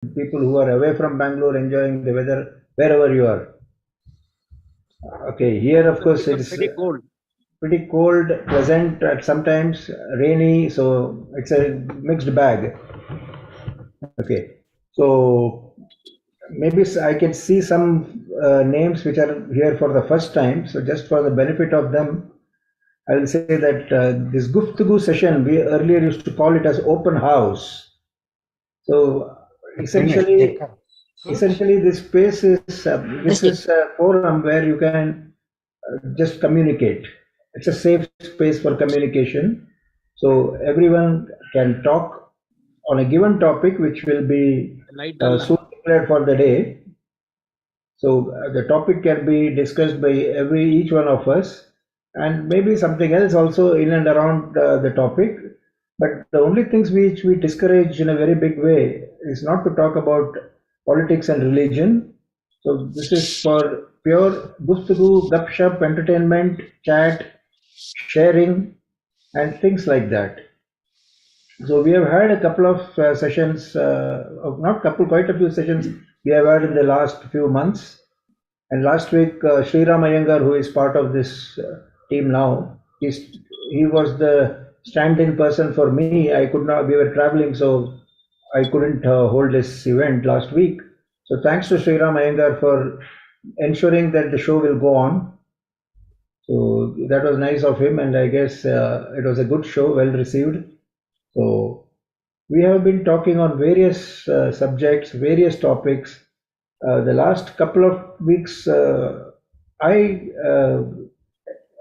people who are away from Bangalore enjoying the weather wherever you are. Okay, here of course It was it's pretty cold. pretty cold, pleasant, at sometimes rainy, so it's a mixed bag. Okay, so maybe I can see some names which are here for the first time. So just for the benefit of them, I will say that this Guftagu session, we earlier used to call it as open house. So essentially, essentially this space is this is a forum where you can just communicate. It's a safe space for communication. So everyone can talk on a given topic, which will be Light dull hai. soon declared for the day. So the topic can be discussed by each one of us, and maybe something else also in and around the topic. But the only things which we discourage in a very big way is not to talk about politics and religion. So this is for pure guftagu, gupshup, entertainment, chat, sharing, and things like that. So we have had a couple of sessions, not couple, quite a few sessions we have had in the last few months. And last week, Sriram Iyengar, who is part of this team now, he was the stand-in person for me. I could not. We were traveling, so I couldn't hold this event last week. So thanks to Sriram Iyengar for ensuring that the show will go on. So that was nice of him, and I guess it was a good show, well received. So we have been talking on various subjects, various topics. The last couple of weeks, I, uh,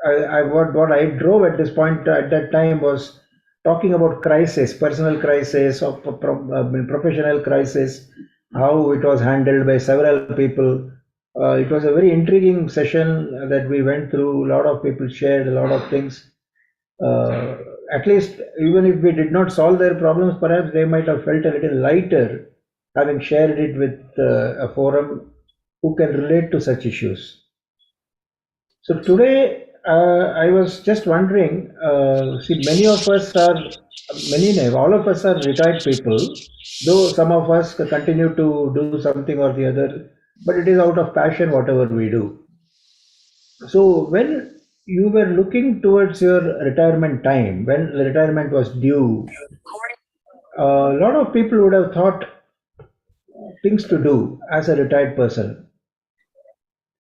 what I drove at this point at that time was talking about crisis, personal crisis, or professional crisis, how it was handled by several people. It was a very intriguing session that we went through. A lot of people shared a lot of things. Uh, at least, even if we did not solve their problems, perhaps they might have felt a little lighter having shared it with a forum who can relate to such issues. So today, I was just wondering. See, many of us are, many, no, all of us are retired people, though some of us continue to do something or the other, but it is out of passion, whatever we do. So when you were looking towards your retirement time, when the retirement was due, a lot of people would have thought things to do as a retired person.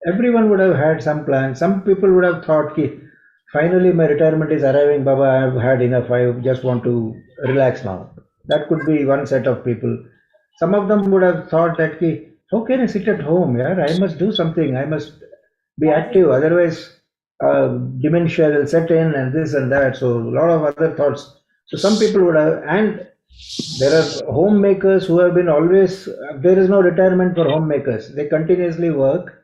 Everyone would have had some plan. Some people would have thought, ki, finally my retirement is arriving, Baba, I have had enough. I just want to relax now. That could be one set of people. Some of them would have thought that, ki, how can I sit at home? Yeah, I must do something. I must be active. Otherwise, dementia will set in and this and that. So a lot of other thoughts. So some people would have, and there are homemakers who have been always, there is no retirement for homemakers. They continuously work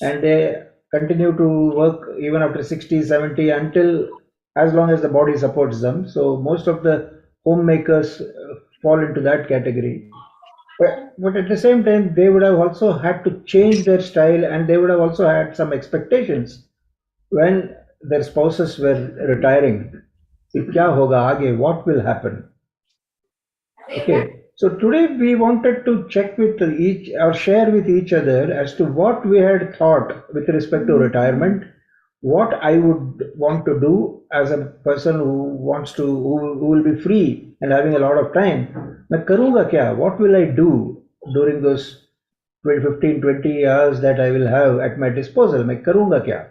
and they continue to work even after 60, 70 until as long as the body supports them. So most of the homemakers fall into that category. But at the same time, they would have also had to change their style and they would have also had some expectations when their spouses were retiring. कि क्या होगा आगे, what will happen? Okay, so today we wanted to check with each or share with each other as to what we had thought with respect to retirement, what I would want to do as a person who wants to, who will be free and having a lot of time. मैं करूँगा क्या? What will I do during those 20, 15, 20 hours that I will have at my disposal? मैं करूँगा क्या?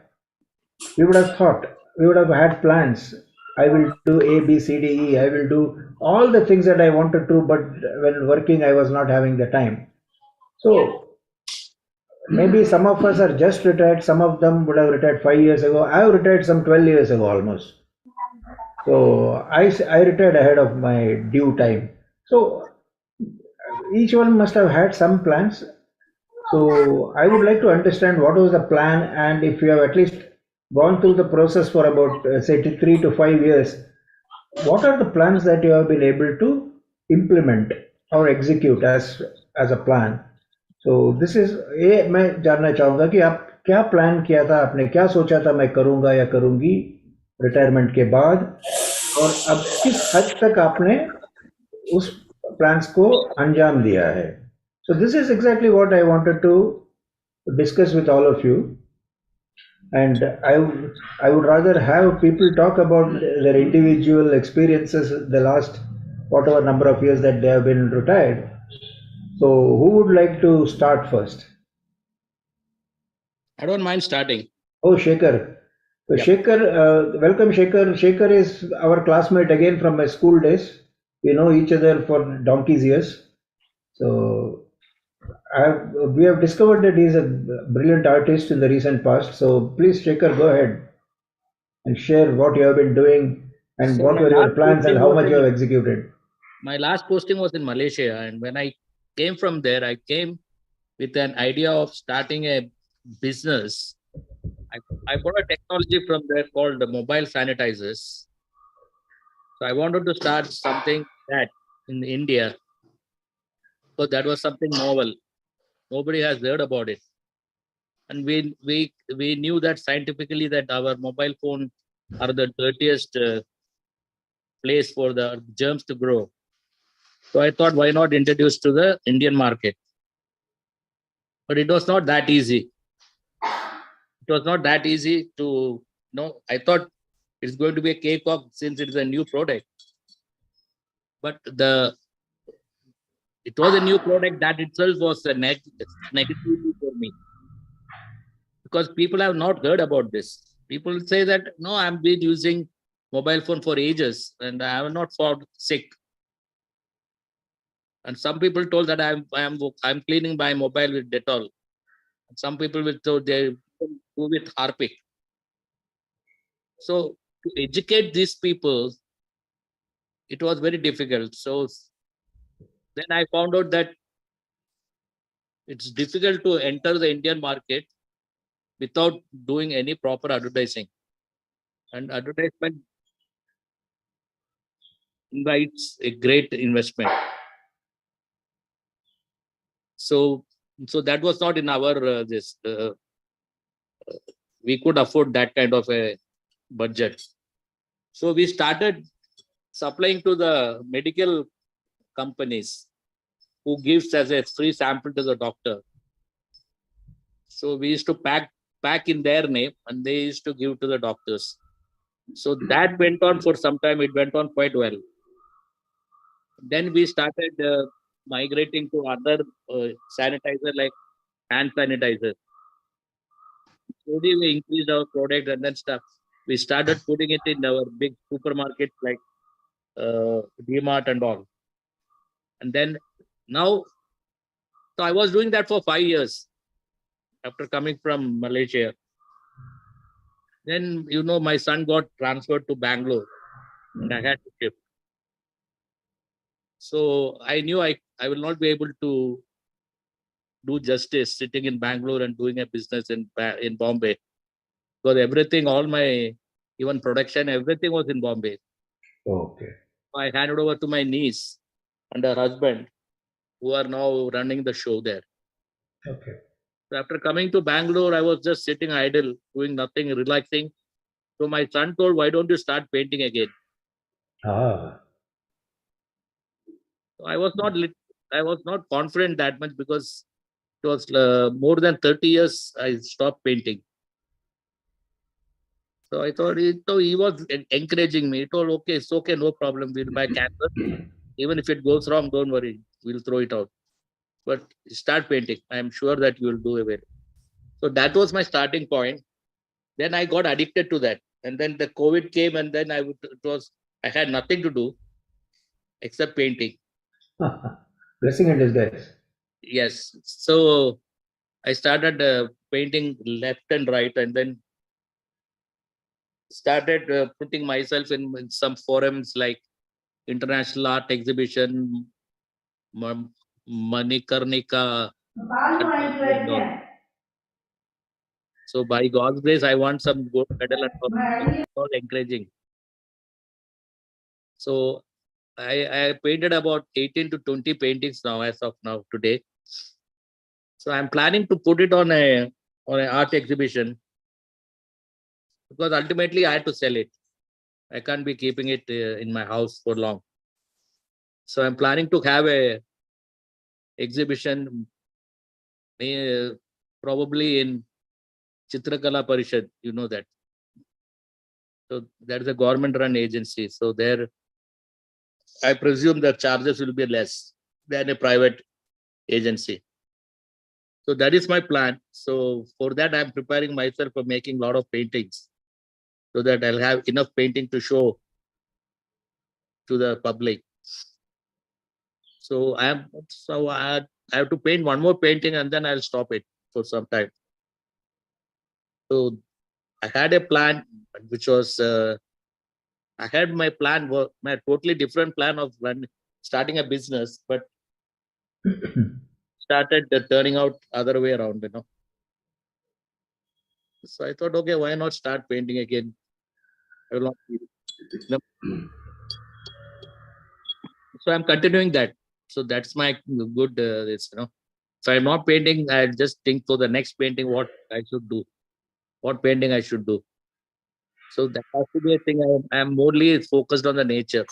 We would have thought, we would have had plans. I will do A, B, C, D, E. I will do all the things that I wanted to, but when working, I was not having the time. So maybe some of us are just retired, some of them would have retired 5 years ago. I have retired some 12 years ago almost. So I retired ahead of my due time. So each one must have had some plans. So I would like to understand what was the plan, and if you have at least gone through the process for about say 3 to 5 years, what are the plans that you have been able to implement or execute as a plan? So this is ये मैं जानना चाहूँगा कि आप क्या plan किया था, आपने क्या सोचा था मैं करूँगा या करूँगी रिटायरमेंट के बाद, और अब किस हद तक आपने उस प्लान्स को अंजाम दिया है. So this is exactly what I wanted to discuss with all of you. And I would rather have people talk about their individual experiences the last whatever number of years that they have been retired. So who would like to start first? I don't mind starting. Oh, Shekhar. So Yep. Shekhar, welcome Shekhar. Shekhar is our classmate again from my school days. We know each other for donkey's years. So we have discovered that he is a brilliant artist in the recent past. So please, Shekhar, go ahead and share what you have been doing and So what were your plans and how much you have executed. my last posting was in Malaysia, and when I came from there, I came with an idea of starting a business. I, I bought a technology from there called the mobile sanitizers. So I wanted to start something that in India, because that was something novel. Nobody has heard about it, and we knew that scientifically that our mobile phone are the dirtiest place for the germs to grow. So I thought, why not introduce to the Indian market? But it was not that easy. It was not that easy to know. I thought it's going to be a cakewalk since it is a new product. But it was a new product that itself was a negativity for me because people have not heard about this. People say that no, I've been using mobile phone for ages and I have not fallen sick. And some people told that I'm cleaning my mobile with Dettol. And some people will told they do with Harpic. So to educate these people, it was very difficult. So then I found out that it's difficult to enter the Indian market without doing any proper advertising. And advertisement invites a great investment. So so that was not in our this we could afford that kind of a budget. So we started supplying to the medical companies who gives as a free sample to the doctor. So we used to pack in their name and they used to give to the doctors. So that went on for some time. It went on quite well. Then we started migrating to other sanitizer like hand sanitizer. Slowly we increased our product and then stuff. We started putting it in our big supermarkets like DMart and all. And then now, so I was doing that for 5 years after coming from Malaysia. Then, my son got transferred to Bangalore and I had to shift. So I knew I will not be able to do justice sitting in Bangalore and doing a business in Bombay because everything, all my even production, everything was in Bombay. Okay. I handed over to my niece and her husband, who are now running the show there. Okay. So after coming to Bangalore, I was just sitting idle, doing nothing, relaxing. So my son told, "Why don't you start painting again?" Ah. So I was not confident that much because it was more than 30 years I stopped painting. So I thought he was encouraging me. He told, okay, it's okay, no problem. We'll buy canvas. Even if it goes wrong, don't worry. We'll throw it out. But start painting. I'm sure that you'll do it. So that was my starting point. Then I got addicted to that. And then the COVID came and then I had nothing to do except painting. Blessing in disguise. Yes. So I started painting left and right and then started putting myself in some forums like International Art Exhibition, Manikarnika, Art Gallery and all. So by God's grace, I want some gold medal and all encouraging. So I painted about 18 to 20 paintings now as of now today. So I'm planning to put it on an art exhibition because ultimately I had to sell it. I can't be keeping it in my house for long. So I'm planning to have exhibition, probably in Chitrakala Parishad, you know that. So that is a government-run agency. So there, I presume the charges will be less than a private agency. So that is my plan. So for that, I'm preparing myself for making a lot of paintings, so that I'll have enough painting to show to the public. So I have to paint one more painting and then I'll stop it for some time. So I had a plan, which was I had my plan, my totally different plan of starting a business, but started turning out other way around, you know. So I thought, okay, why not start painting again? I will not you know. So I'm continuing that. So that's my good, this, you know. So I'm not painting. I just think for the next painting what I should do, what painting I should do. So that has to be a thing. I'm mostly focused on the nature.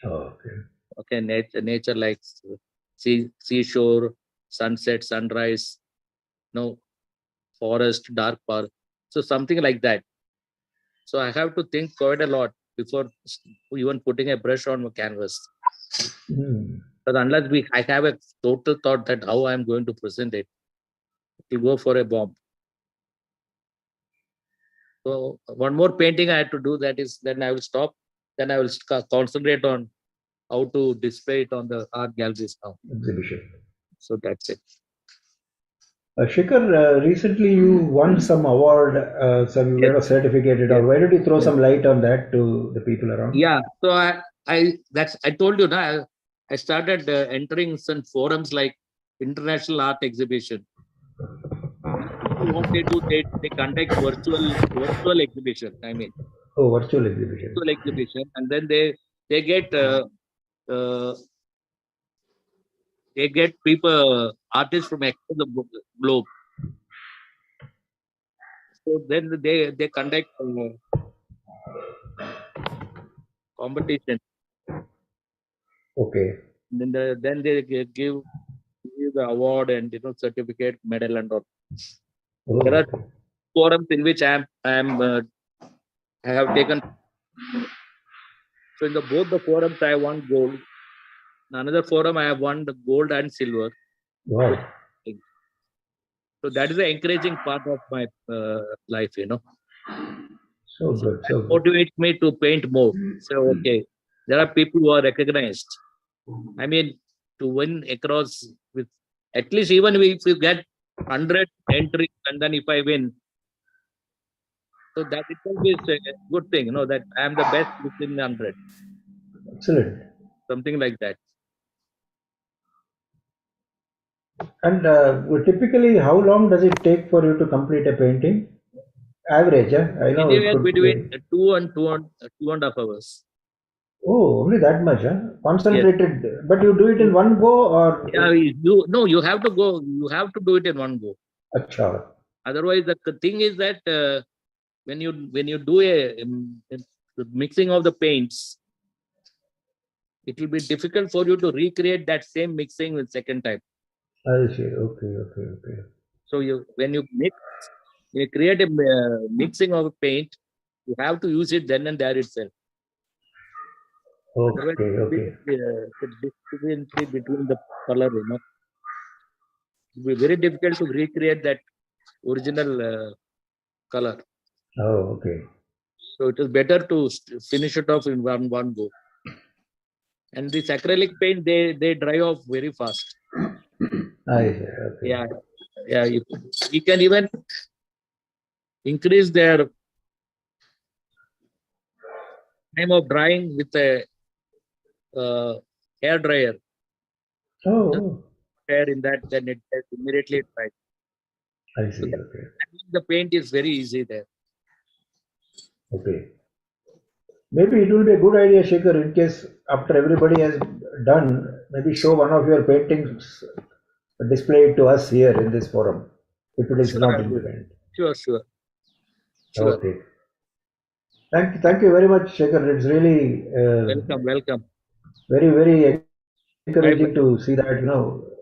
Oh, okay. Okay, nature like seashore, sunset, sunrise, no forest, dark park. So something like that. So I have to think quite a lot before even putting a brush on a canvas. Hmm. But unless I have a total thought that how I'm going to present it, to go for a bomb. So one more painting I had to do. That is, then I will stop. Then I will concentrate on how to display it on the art galleries now. Exhibition. So that's it. Shikhar, recently you won some award, some you Yes, got certificated, yes, or why don't you throw yes. some light on that to the people around? Yeah. So I told you now. I started entering some forums like International Art Exhibition. These people, what they do, they conduct virtual exhibition. I mean, Oh, virtual exhibition. virtual exhibition, and then they get uh, they get people artists from across the globe. So then they conduct competition. Okay. Then they give you the award and certificate, medal, and all. There Oh, are okay. forums in which I have taken. So in the both the forums I won gold. In another forum I have won the gold and silver. So, Wow. so that is the encouraging part of my life. So So good. that So good. motivates me to paint more. So okay, there are people who are recognized. I mean, to win across with at least even if you get 100 entries and then if I win, so that itself is a good thing. That I am the best within 100, Excellent. something like that. And well, typically, how long does it take for you to complete a painting? Average, yeah? I know it Anywhere could between vary. 2.5 hours. Oh, only that much, huh? Yes. Concentrated. But you do it in one go or Yeah, you no, you have to go. You have to do it in one go. acha. Otherwise, the thing is that when you do the mixing of the paints, it will be difficult for you to recreate that same mixing with second time. I see. Okay, okay, okay. So when you create a mixing of a paint, you have to use it then and there itself. Otherwise, Okay, it will okay. be the discrepancy between the color. It will be very difficult to recreate that original color. Oh, okay. So it is better to finish it off in one go. And this acrylic paint, they dry off very fast. I see. Okay. Yeah, yeah. You can even increase their time of drying with a hair dryer. Just Oh, hair in that, then it immediately dries. I So see. Okay. that means the paint is very easy there. Okay. Maybe it will be a good idea, Shekhar, in case after everybody has done, maybe show one of your paintings, display it to us here in this forum, if it is Sure, not I'll do it. inclined. Sure, sure, sure. Okay. Thank you very much, Shekhar. It's really Welcome, welcome. very, very My encouraging to see that,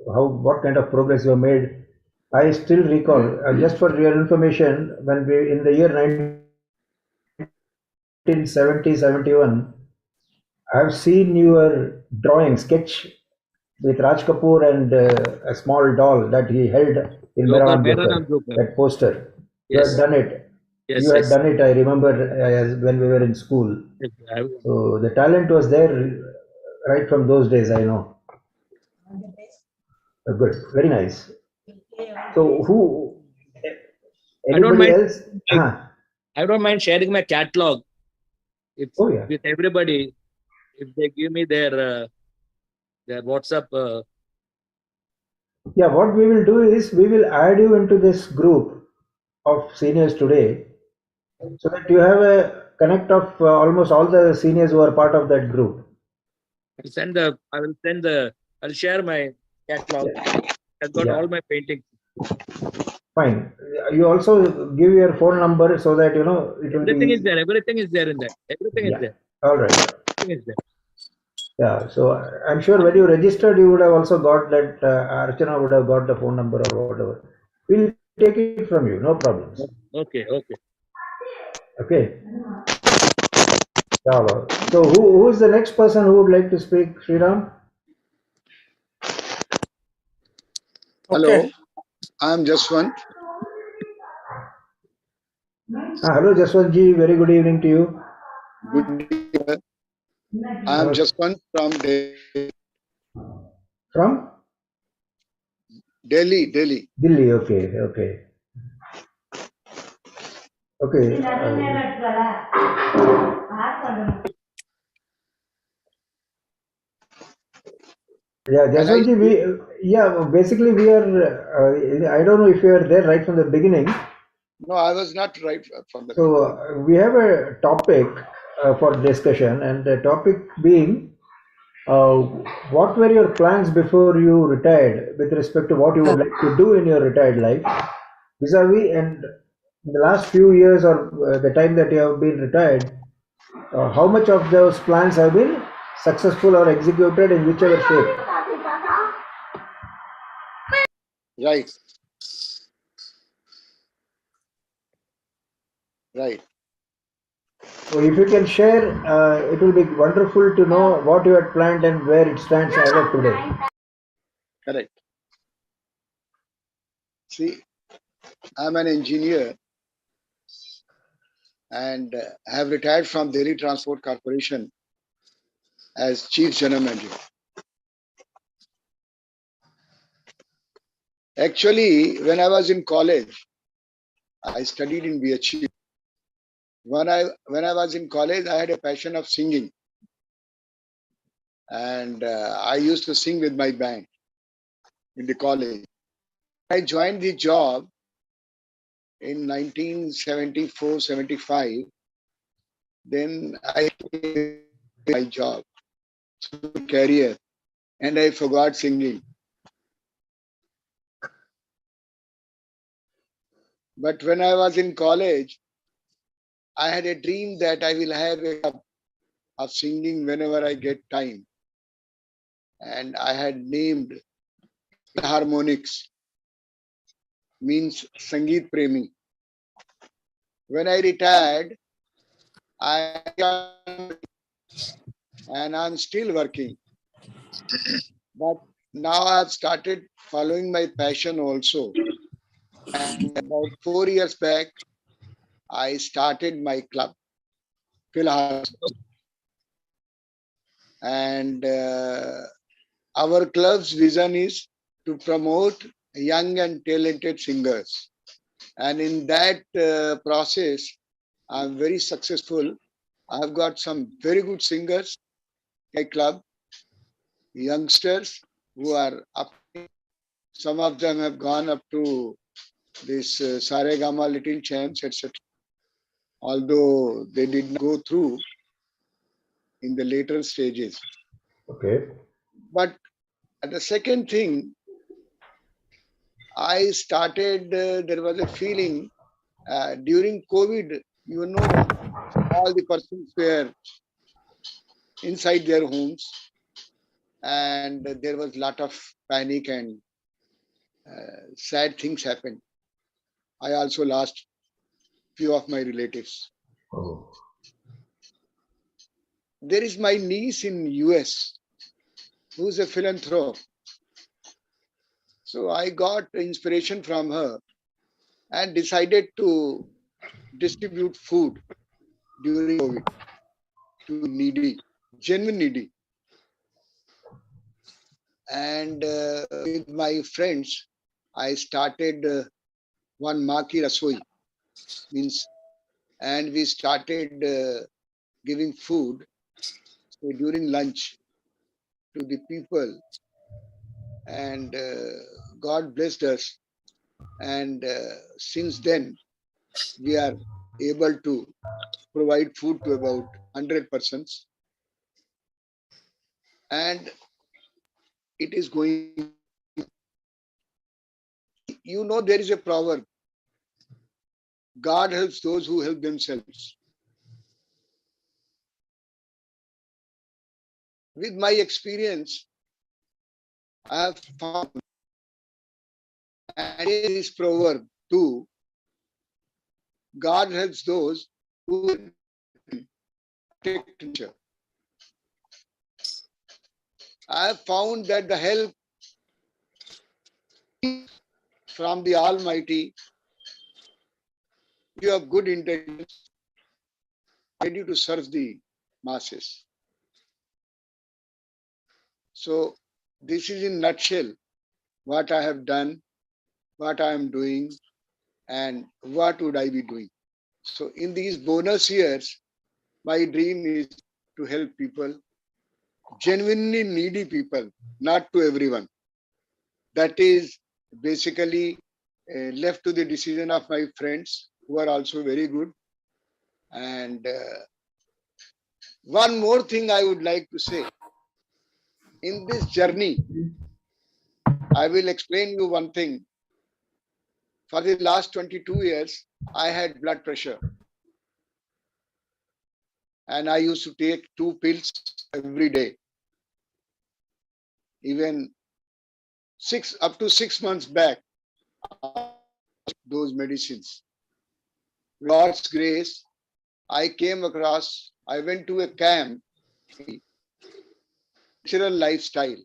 what kind of progress you have made. I still recall, just for your information, when we in the year 1970-71, I've seen your drawing sketch with Raj Kapoor and a small doll that he held in Joker, Mera Mera Naam Joker, Joker. that poster. You had Yes, done it. yes, You had yes. done it, I remember, when we were in school. Yes, So the talent was there right from those days, I know. Good, very nice. So who, I don't anybody mind. else? I don't mind sharing my catalog. It's Oh yeah. with everybody. If they give me their WhatsApp. Yeah, what we will do is we will add you into this group of seniors today so that you have a connect of almost all the seniors who are part of that group. I will send the. I'll share my catalog. Yeah, I've got yeah, all my paintings. fine. You also give your phone number so that you know it will Everything is be. there. Everything is there in that. Everything is Yeah, there. all right. Everything is there. Yeah, so I'm sure when you registered, you would have also got that. Archana would have got the phone number or whatever. We'll take it from you, no problems. Okay, okay. Okay. Yeah, so who is the next person who would like to speak, Sriram? Hello, I'm Jaswant. Hello, Jaswantji. Very good evening to you. Good evening. I'm Jaswant from From Delhi, Delhi. Delhi. Okay, okay, okay. Yeah, Can I Jaswantji, speak? basically we are. I don't know if you are there right from the beginning. No, I was not right from the So beginning. we have a topic for discussion, and the topic being, uh, what were your plans before you retired with respect to what you would like to do in your retired life, vis-a-vis, and in the last few years or the time that you have been retired, how much of those plans have been successful or executed in whichever shape? Right, right. So if you can share, it will be wonderful to know what you had planned and where it stands as of today. Correct. See, I'm an engineer and have retired from Delhi Transport Corporation as Chief General Manager. Actually, when I was in college, I studied in BHU. When I was in college, I had a passion of singing, and I used to sing with my band in the college. I joined the job in 1974-75. Then I my job career and I forgot singing. But when I was in college, I had a dream that I will have a club of singing whenever I get time. And I had named harmonics, means Sangeet Premi. When I retired, I and I'm still working. But now I've started following my passion also. And about 4 years back, I started my club, Philharmonic. And our club's vision is to promote young and talented singers. And in that process, I'm very successful. I've got some very good singers in my club, youngsters who are up. Some of them have gone up to this Saregama Little Champs, etc. Although they did not go through in the later stages. Okay. But the second thing, I started, there was a feeling during COVID, you know, all the persons were inside their homes. and there was a lot of panic and sad things happened. I also lost few of my relatives. Oh. There is my niece in US who's a philanthropist. So I got inspiration from her and decided to distribute food during COVID to needy, genuine needy. And with my friends, I started one Maki Rasoi, means, and we started giving food during lunch to the people, and God blessed us. And since then, we are able to provide food to about 100 persons, and it is going. You know, there is a proverb: God helps those who help themselves. With my experience, I have found, and this proverb too: God helps those who take nature. I have found that the help from the Almighty, you have good intentions, ready to serve the masses. So this is in nutshell what I have done, what I am doing, and what would I be doing. So in these bonus years, my dream is to help people, genuinely needy people, not to everyone. That is basically left to the decision of my friends who are also very good. And one more thing I would like to say. In this journey, I will explain you one thing. For the last 22 years, I had blood pressure. And I used to take 2 pills every day. Even up to 6 months back, those medicines. With God's grace, I went to a camp, natural lifestyle.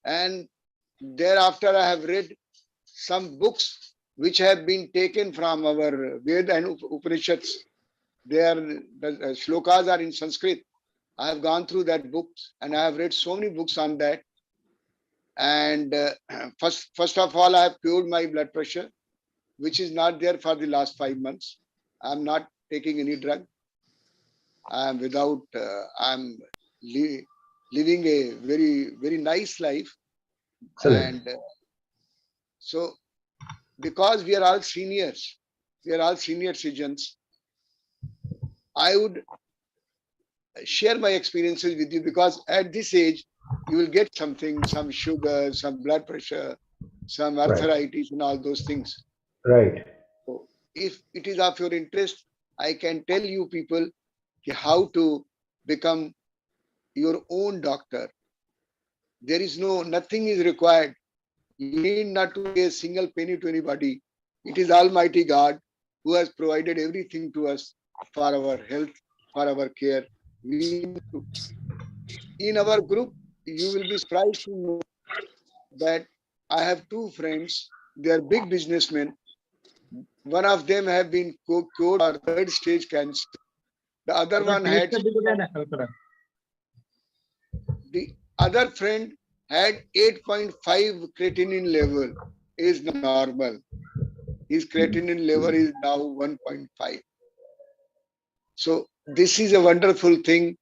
And thereafter, I have read some books which have been taken from our Veda and Upanishads. The shlokas are in Sanskrit. I have gone through that book and I have read so many books on that. And first of all, I have cured my blood pressure, which is not there for the last 5 months. I'm not taking any drug. I'm living a very, very nice life. Excellent. And so, because we are all seniors, we are all senior citizens, I would share my experiences with you, because at this age, you will get something, some sugar, some blood pressure, some arthritis, and all those things. Right. So if it is of your interest, I can tell you people how to become your own doctor. There is nothing is required. You need not to pay a single penny to anybody. It is Almighty God who has provided everything to us for our health, for our care. In our group, you will be surprised to know that I have 2 friends. They are big businessmen. One of them have been cured for 3rd-stage cancer. The other one had. The other friend had 8.5 creatinine level, is normal. His creatinine level is now 1.5. So this is a wonderful thing.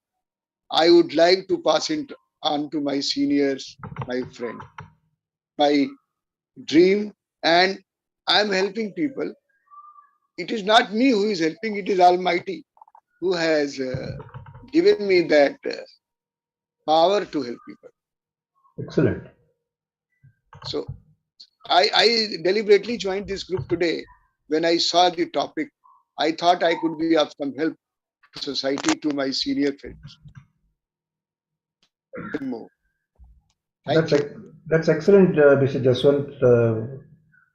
I would like to pass it on to my seniors, my friend. My dream, and I'm helping people. It is not me who is helping, it is Almighty who has given me that power to help people. Excellent. So I deliberately joined this group today. When I saw the topic, I thought I could be of some help to society, to my senior friends. more. Thank That's you. that's excellent, Mr. Jaswant.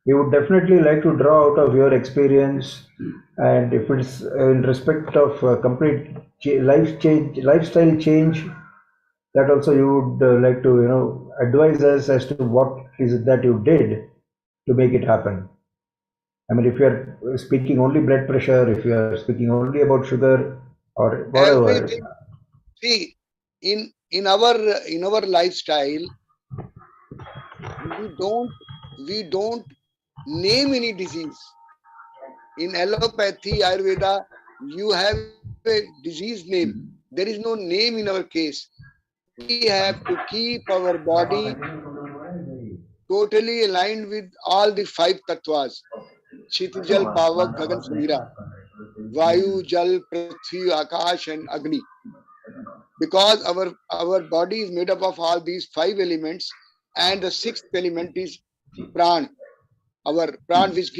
We would definitely like to draw out of your experience, and if it's in respect of complete lifestyle change, that also you would like to advise us as to what is it that you did to make it happen. I mean, if you're speaking only blood pressure, if you're speaking only about sugar or whatever. Everything. See, in our lifestyle, we don't name any disease. In allopathy, Ayurveda, you have a disease name. There is no name in our case. We have to keep our body totally aligned with all the five tattvas. Kshitijal, Pavak, Gagan, Samira, Vayu, Jal, Prithvi, Akash, and Agni. Because our body is made up of all these five elements, and the sixth element is pran, our pran, which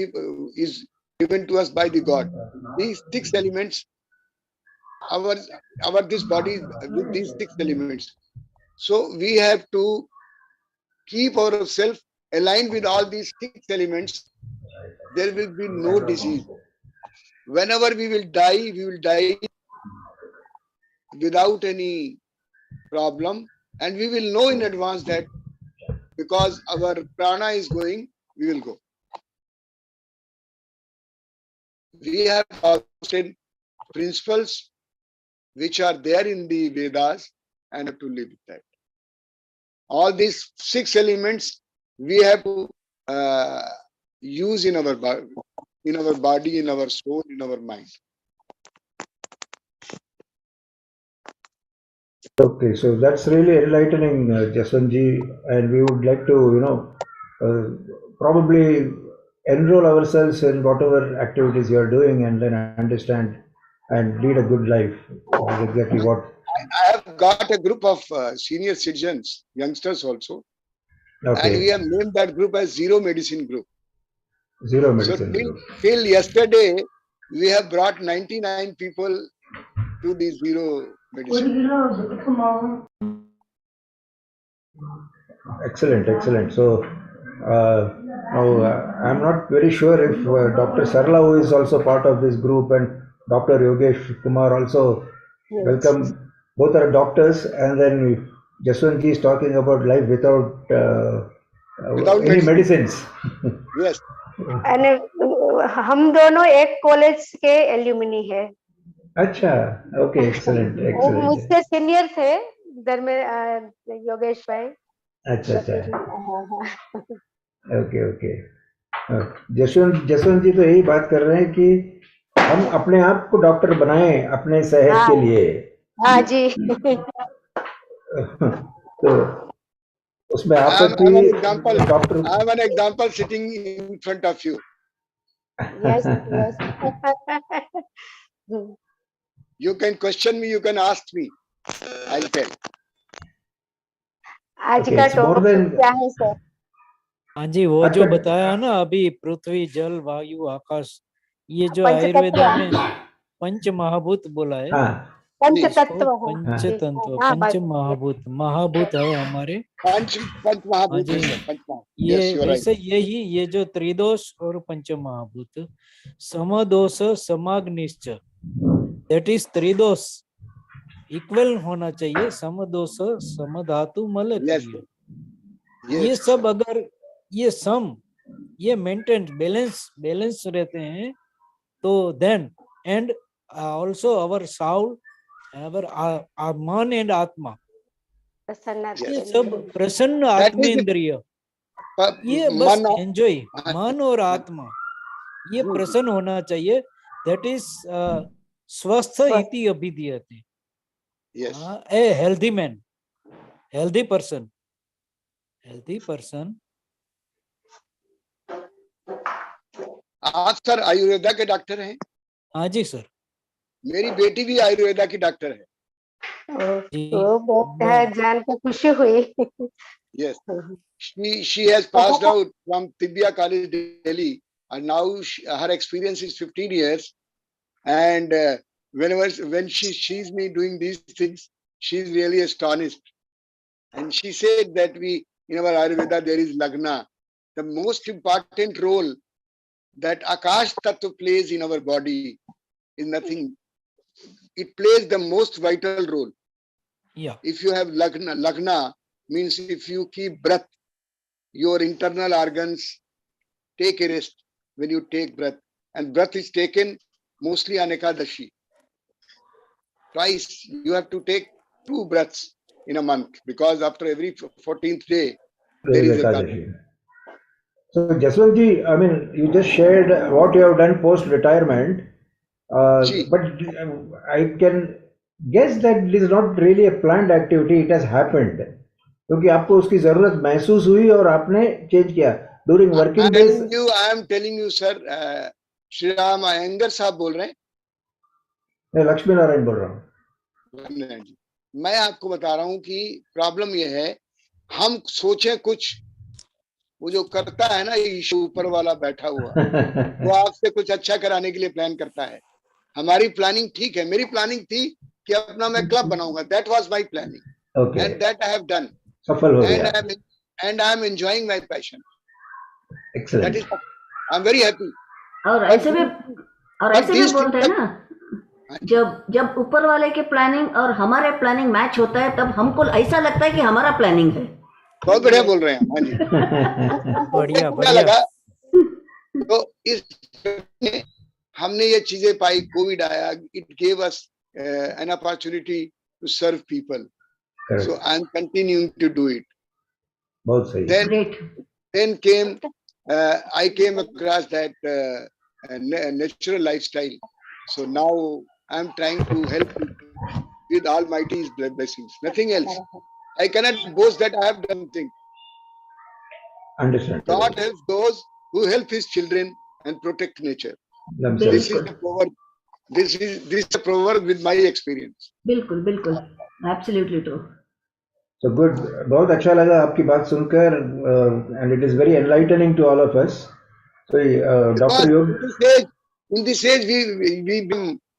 is given to us by the God. These six elements, our our this body is with these six elements. So we have to keep ourselves aligned with all these six elements. There will be no disease. Whenever we will die without any problem, and we will know in advance that because our prana is going, we will go. We have certain principles which are there in the Vedas and have to live with that. All these six elements we have to use in our body, in our soul, in our mind. Okay, so that's really enlightening, Jaswantji, and we would like to, probably enroll ourselves in whatever activities you are doing and then understand and lead a good life. This is exactly what. I have got a group of senior citizens, youngsters also, and we Okay, have named that group as Zero Medicine Group. zero So medicine group. till yesterday, we have brought 99 people to the Zero Medicine. Excellent, excellent. So, now I'm not very sure if Dr. Sarla, who is also part of this group, and Dr. Yogesh Kumar also Yes. welcome. Both are doctors, and then Jaswantji is talking about life without Without any medicine. medicines. Yes. And हम दोनों एक college के alumni है. अच्छा, okay, excellent, वो excellent. मुझसे senior थे इधर में योगेश भाई. अच्छा, अच्छा, हाँ. Okay, okay. जसवंत जसवंत जी तो यही बात कर रहे हैं कि हम अपने आप को डॉक्टर बनाएं अपने सेहत के लिए. हाँ जी. तो उसमें I am आपत्ति an example. Doctor. I am an example sitting in front of you. Yes, yes. You can question me, you can ask me. I'll tell. आज Okay, का it's more टॉपिक than. क्या है sir? हाँ जी, वो आज जो का- बताया ना अभी, पृथ्वी, जल, वायु, आकाश, ये जो आयुर्वेदा में पंच महाभूत बोला है, हाँ, पंचतत्व है. पंचतत्व, हाँ, पंच महाभूत, महाभूत है हमारे. पंच महाभूत हाँ है जी. सर, पंच महाभूत. ये Yes, you are right. वैसे यही, ये जो त्रिदोष और पंच महाभूत, समदोष समाग्निश्च, दैट इज त्रिदोष इक्वल होना चाहिए. समदोष समधातु मल Yes, क्रिया, yes. ये सब अगर ये सम, ये मेंटेन बैलेंस रहते हैं तो then, and also our soul, our man and atma, ये सब प्रसन्न आत्मेंद्रिय, ये बस एंजॉय, मन और आत्मा ये प्रसन्न होना चाहिए. दैट इज स्वस्थ इति अभिधीयते. Yes. A healthy man, healthy person. आप सर आयुर्वेदा के डॉक्टर हैं? हाँ जी सर. मेरी बेटी भी आयुर्वेदा की डॉक्टर है. वो बहुत है, जान के खुशी हुई. Yes. She has passed out from Tibia College, Delhi, and now her experience is 15 years. And when she sees me doing these things, she's really astonished. And she said that in our Ayurveda, there is Lagna. The most important role that Akash Tattva plays in our body is nothing. It plays the most vital role. Yeah. If you have Lagna means if you keep breath, your internal organs take a rest when you take breath. And breath is taken mostly on Ekadashi. Twice you have to take 2 breaths in a month, because after every 14th day, there is Ekadashi. So Jaswant ji, I mean, you just shared what you have done post-retirement, but I can guess that it is not really a planned activity, it has happened. क्योंकि आपको उसकी जरूरत महसूस हुई और आपने change किया during working days. I am telling you, sir, Shri Ram Iyengar साहब बोल रहे हैं? मैं लक्ष्मी नारायण बोल रहा हूँ। मैं आपको बता रहा हूँ कि प्रॉब्लम यह है, हम सोचे कुछ, वो जो करता है ना ईश्वर ऊपर वाला बैठा हुआ, वो आपसे कुछ अच्छा कराने के लिए प्लान करता है। हमारी प्लानिंग ठीक है, मेरी प्लानिंग थी कि अपना मैं क्लब बनाऊंगा, that was my planning and that I have done, सफल हो गया, and I am enjoying my passion, excellent, that is, I am very happy. और ऐसे भी बोलते हैं ना, जब ऊपर वाले के प्लानिंग और हमारे प्लानिंग मैच होता है, तब हमको ऐसा लगता है कि हमारा प्लानिंग है। बहुत बढ़िया बोल रहे हैं। हाँ जी, बढ़िया बढ़िया लगा। तो इस हमने ये चीजें पाई, कोविड आया, it gave us an opportunity to serve people, so I am continuing to do it. बहुत सही। Then came I came across that natural lifestyle, so now I am trying to help people with Almighty's blessings, nothing else. I cannot boast that I have done something. Understand. God helps those who help his children and protect nature. Themselves. This is a proverb. This is a proverb with my experience. बिल्कुल बिल्कुल, absolutely true. So good, बहुत अच्छा लगा आपकी बात सुनकर, and it is very enlightening to all of us. So Dr. Yog, in this age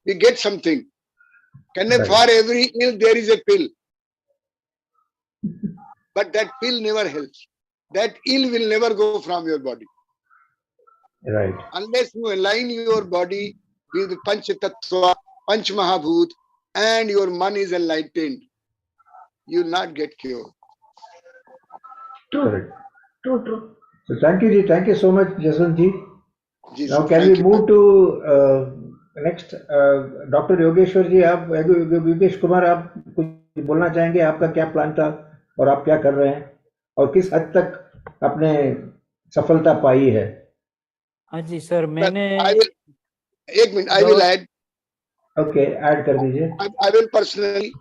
we get something. For every ill there is a pill, but that pill never helps. That ill will never go from your body. Right. Unless you align your body with Panch Tattva, Panch Mahabhut, and your man is enlightened, you will not get cured. True. So thank you, ji. Thank you so much, Jaswant ji. Now can we move to next? Dr. Yogeshwar ji, आप योगेश कुमार, आप कुछ बोलना चाहेंगे? आपका क्या plan था और आप क्या कर रहे हैं और किस हद तक आपने सफलता पाई है? हाँ जी सर, मैंने एक minute, I will add. Okay, add कर दीजिए. I will personally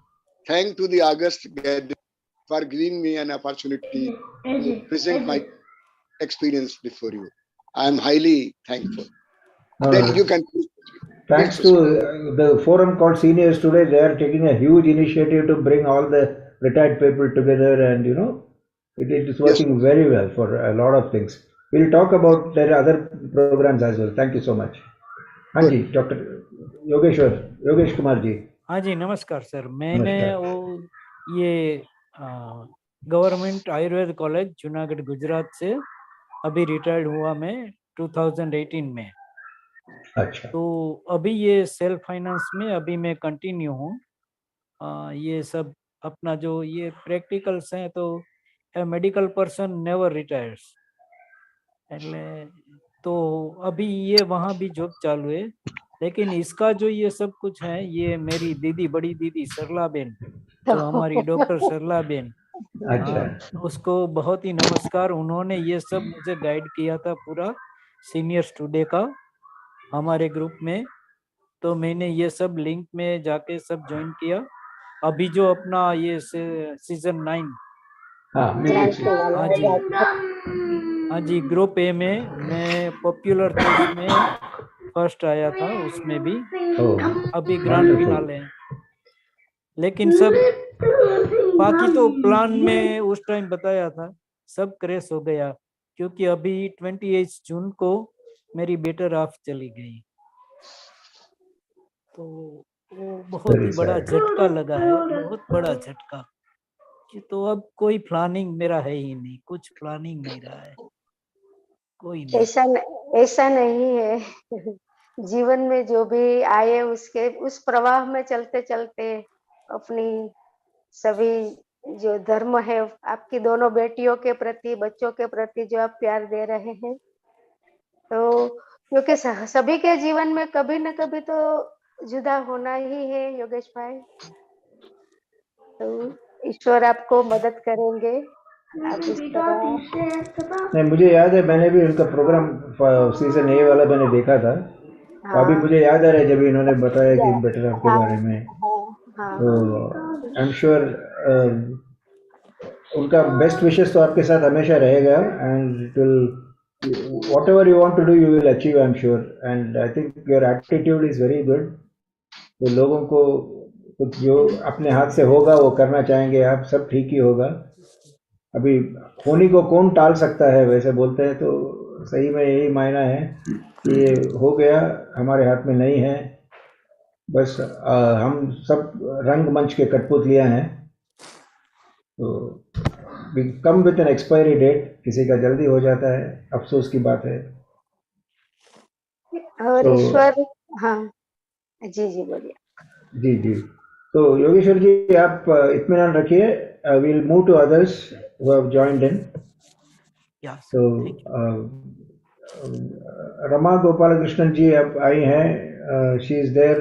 thank to the August gathering for giving me an opportunity to present my experience before you. I am highly thankful. Then you can. Thanks to the forum called Seniors today, they are taking a huge initiative to bring all the retired people together, and it is working very well for a lot of things. We'll talk about their other programs as well. Thank you so much. हाँ जी, doctor Yogesh Kumar ji. हाँ जी, नमस्कार sir. मैंने वो ये government Ayurveda college Junagadh Gujarat से अभी retired हुआ मैं 2018 में। अच्छा। तो अभी ये सेल्फ फाइनेंस में अभी मैं कंटिन्यू हूँ। ये सब अपना जो ये प्रैक्टिकल्स हैं, तो ए मेडिकल पर्सन नेवर रिटायर्स, तो अभी ये वहाँ भी जॉब चालू है। लेकिन इसका जो ये सब कुछ है, ये मेरी दीदी, बड़ी दीदी सरला बेन, जो हमारी डॉक्टर सरला बेन, उसको बहुत ही नमस्कार। उन्होंने ये सब मुझे गाइड किया था पूरा सीनियर्स टुडे का हमारे ग्रुप में, तो मैंने ये सब लिंक में जाके सब ज्वाइन किया। अभी जो अपना ये सीजन 9, हाँ जी, ग्रुप ए में मैं पॉपुलर चॉइस में फर्स्ट आया था, उसमें भी अभी ग्रैंड फिनाले है। लेकिन सब बाकी तो प्लान में उस टाइम बताया था, सब क्रैश हो गया, क्योंकि अभी 28 जून को मेरी बेटर ऑफ चली गई, तो वो बहुत ही बड़ा झटका लगा है, बहुत बड़ा झटका। तो अब कोई प्लानिंग मेरा है ही नहीं, कुछ प्लानिंग नहीं रहा है, कोई नहीं। ऐसा नहीं है। जीवन में जो भी आए उसके उस प्रवाह में चलते चलते अपनी सभी जो धर्म है, आपकी दोनों बेटियों के प्रति, बच्चों के प्रति जो आप प्यार दे रहे हैं, तो क्योंकि सभी के जीवन में कभी न कभी तो जुदा होना ही है योगेश भाई, तो ईश्वर आपको मदद करेंगे। आप इस तरह नहीं, मुझे याद है मैंने भी उनका प्रोग्राम सीजन ए वाला मैंने देखा था, तो अभी हाँ मुझे याद आ रहा है जब इन्होंने बताया कि बेटर हाफ के हाँ बारे में, हाँ तो आई एम श्योर उनका बेस्ट विशेस तो आपके साथ हमेशा रहेगा, and it will whatever you want to do you will achieve, I am sure, and I think your attitude is very good. तो लोगों को कुछ जो अपने हाथ से होगा वो करना चाहेंगे आप, सब ठीक ही होगा। अभी होने को कौन टाल सकता है, वैसे बोलते हैं, तो सही में यही मायना है कि ये हो गया, हमारे हाथ में नहीं है, बस हम सब रंगमंच के कठपुतलियां हैं, तो come with an expiry date, किसी का जल्दी हो जाता है, अफसोस की बात है। और तो ईश्वर, हाँ जी जी बोलिए। जी जी, तो योगेश्वर जी आप इत्मीनान रखिए, will move to others who have joined in. Yes, तो thank रमा गोपालकृष्णन जी अब आई हैं, she is there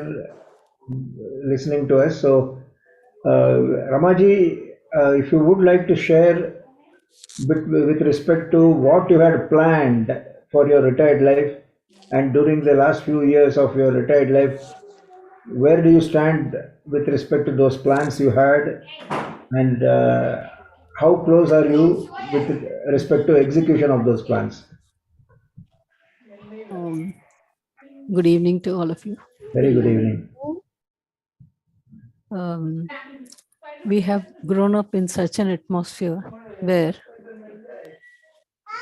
listening to us. So Rama ji, if you would like to share with respect to what you had planned for your retired life, and during the last few years of your retired life, where do you stand with respect to those plans you had, and how close are you with respect to execution of those plans? Good evening to all of you. Very good evening. We have grown up in such an atmosphere where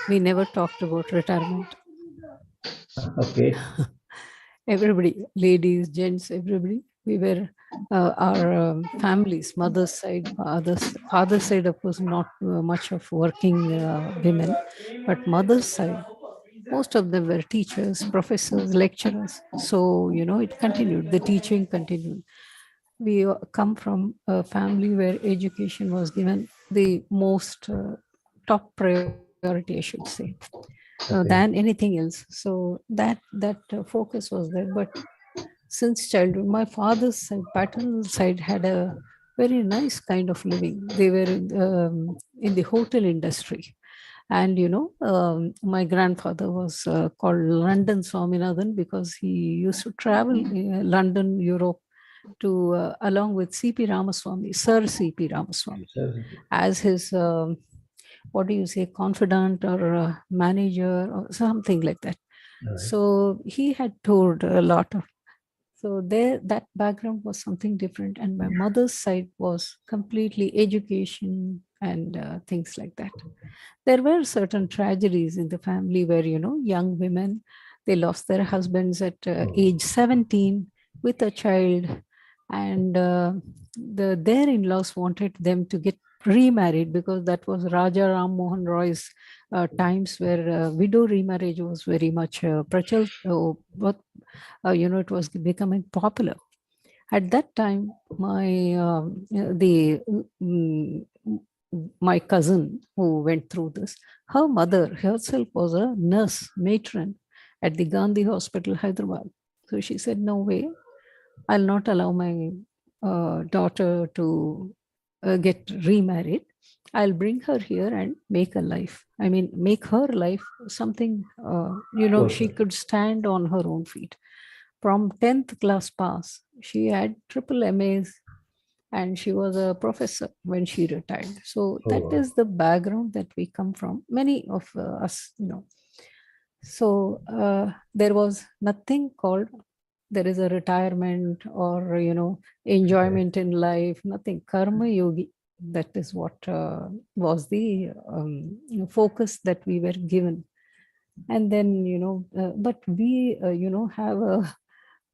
we never talked about retirement. Okay. Everybody, ladies, gents, everybody, we were, our families, mother's side, father's side, of course, not much of working women, but mother's side, most of them were teachers, professors, lecturers. So, it continued, the teaching continued. We come from a family where education was given the most top priority, I should say, than anything else. So that focus was there. But since childhood, my father's side, paternal side, had a very nice kind of living. They were in the hotel industry. And my grandfather was called London Swaminathan because he used to travel London, Europe, to along with C.P. Ramaswamy, Sir C.P. Ramaswamy, as his what do you say, confidant or manager or something like that. Right. So he had toured a lot of. So there, that background was something different, and my mother's side was completely education and things like that. There were certain tragedies in the family where young women, they lost their husbands at age 17 with a child, and their in-laws wanted them to get remarried because that was Raja Ram Mohan Roy's times where widow remarriage was very much but it was becoming popular. At that time, my cousin who went through this, her mother herself was a nurse matron at the Gandhi Hospital, Hyderabad. So she said, no way, I'll not allow my daughter to get remarried. I'll bring her here and make a life. I mean, make her life something, she could stand on her own feet. From 10th class pass, she had triple MAs and she was a professor when she retired. So that is the background that we come from, many of us, So there was nothing called, there is a retirement or, enjoyment in life, nothing. Karma yogi, that is what was the focus that we were given. And then, but we, have a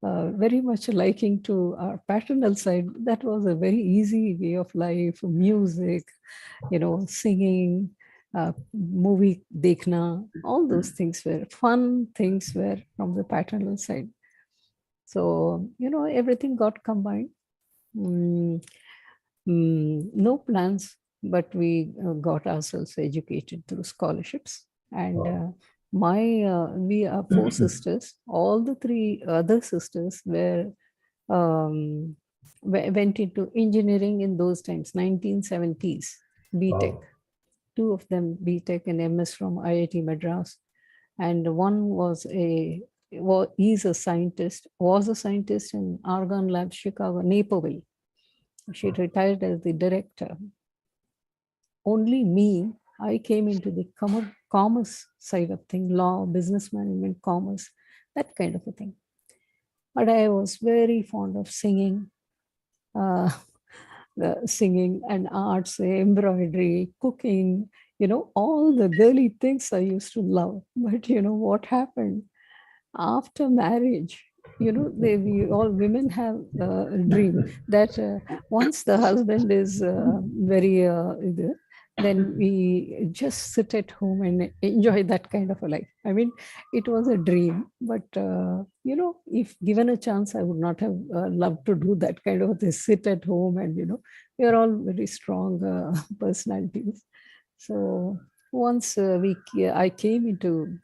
very much liking to our paternal side. That was a very easy way of life, music, singing, movie dekhna, all those things were fun things were from the paternal side. So, everything got combined. No plans, but we got ourselves educated through scholarships. And we are four sisters. All the three other sisters went into engineering in those times, 1970s, BTech. Wow. Two of them BTech and MS from IIT Madras. And one was is a scientist, was a scientist in Argonne Labs, Chicago, Naperville. She retired as the director. Only me, I came into the commerce side of things, law, business management, commerce, that kind of a thing. But I was very fond of singing, singing and arts, embroidery, cooking, all the girly things I used to love. But what happened after marriage? All women have a dream that once the husband is very then we just sit at home and enjoy that kind of a life. I mean, it was a dream, but if given a chance, I would not have loved to do that kind of a sit at home. And we are all very strong personalities. So once I came into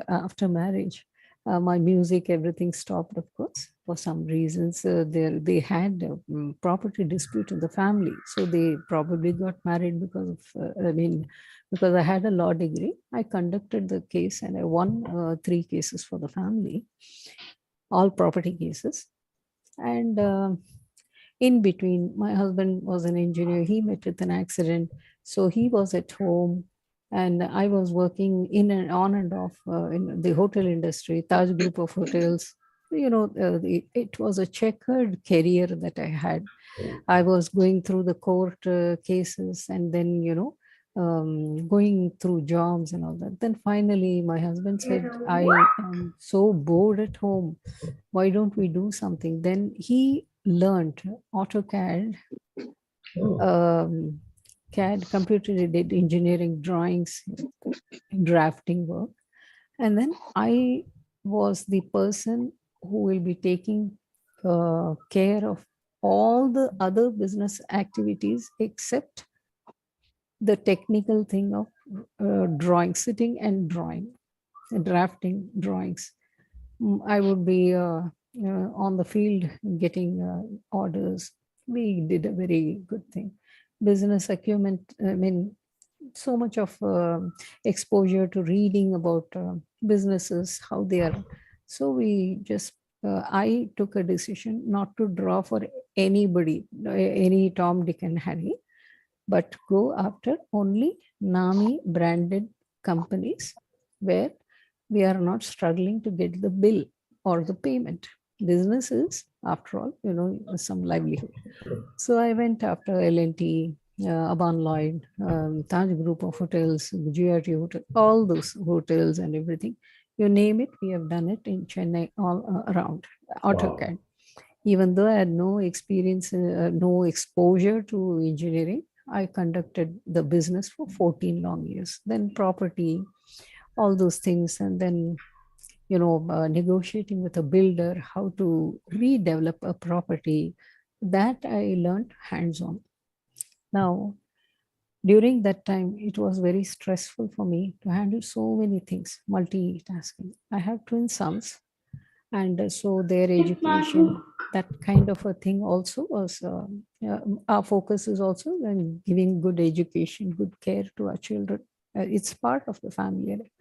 after marriage, my music, everything stopped, of course, for some reasons. They had a property dispute in the family. So they probably got married because of, because I had a law degree. I conducted the case and I won 3 cases for the family, all property cases. And in between, my husband was an engineer. He met with an accident. So he was at home. And I was working in and on and off in the hotel industry, Taj Group of Hotels. It was a checkered career that I had. I was going through the court cases and then, going through jobs and all that. Then finally, my husband said, I am so bored at home. Why don't we do something? Then he learned AutoCAD, CAD, computer aided engineering, drawings, drafting work. And then I was the person who will be taking care of all the other business activities except the technical thing of drawing, sitting and drawing, drafting drawings. I would be on the field getting orders. We did a very good thing. Business acumen, so much of exposure to reading about businesses, how they are. So we just, I took a decision not to draw for anybody, any Tom, Dick and Harry, but go after only NAMI branded companies where we are not struggling to get the bill or the payment. Business is, after all, some livelihood. So I went after L&T, Aban Lloyd, Taj Group of Hotels, GRT Hotel, all those hotels and everything. You name it, we have done it in Chennai, all around, AutoCAD. Even though I had no experience, no exposure to engineering, I conducted the business for 14 long years. Then property, all those things, and then negotiating with a builder, how to redevelop a property, that I learned hands-on. Now, during that time, it was very stressful for me to handle so many things, multitasking. I have twin sons, and so their education, that kind of a thing also was, our focus is also in giving good education, good care to our children. It's part of the family.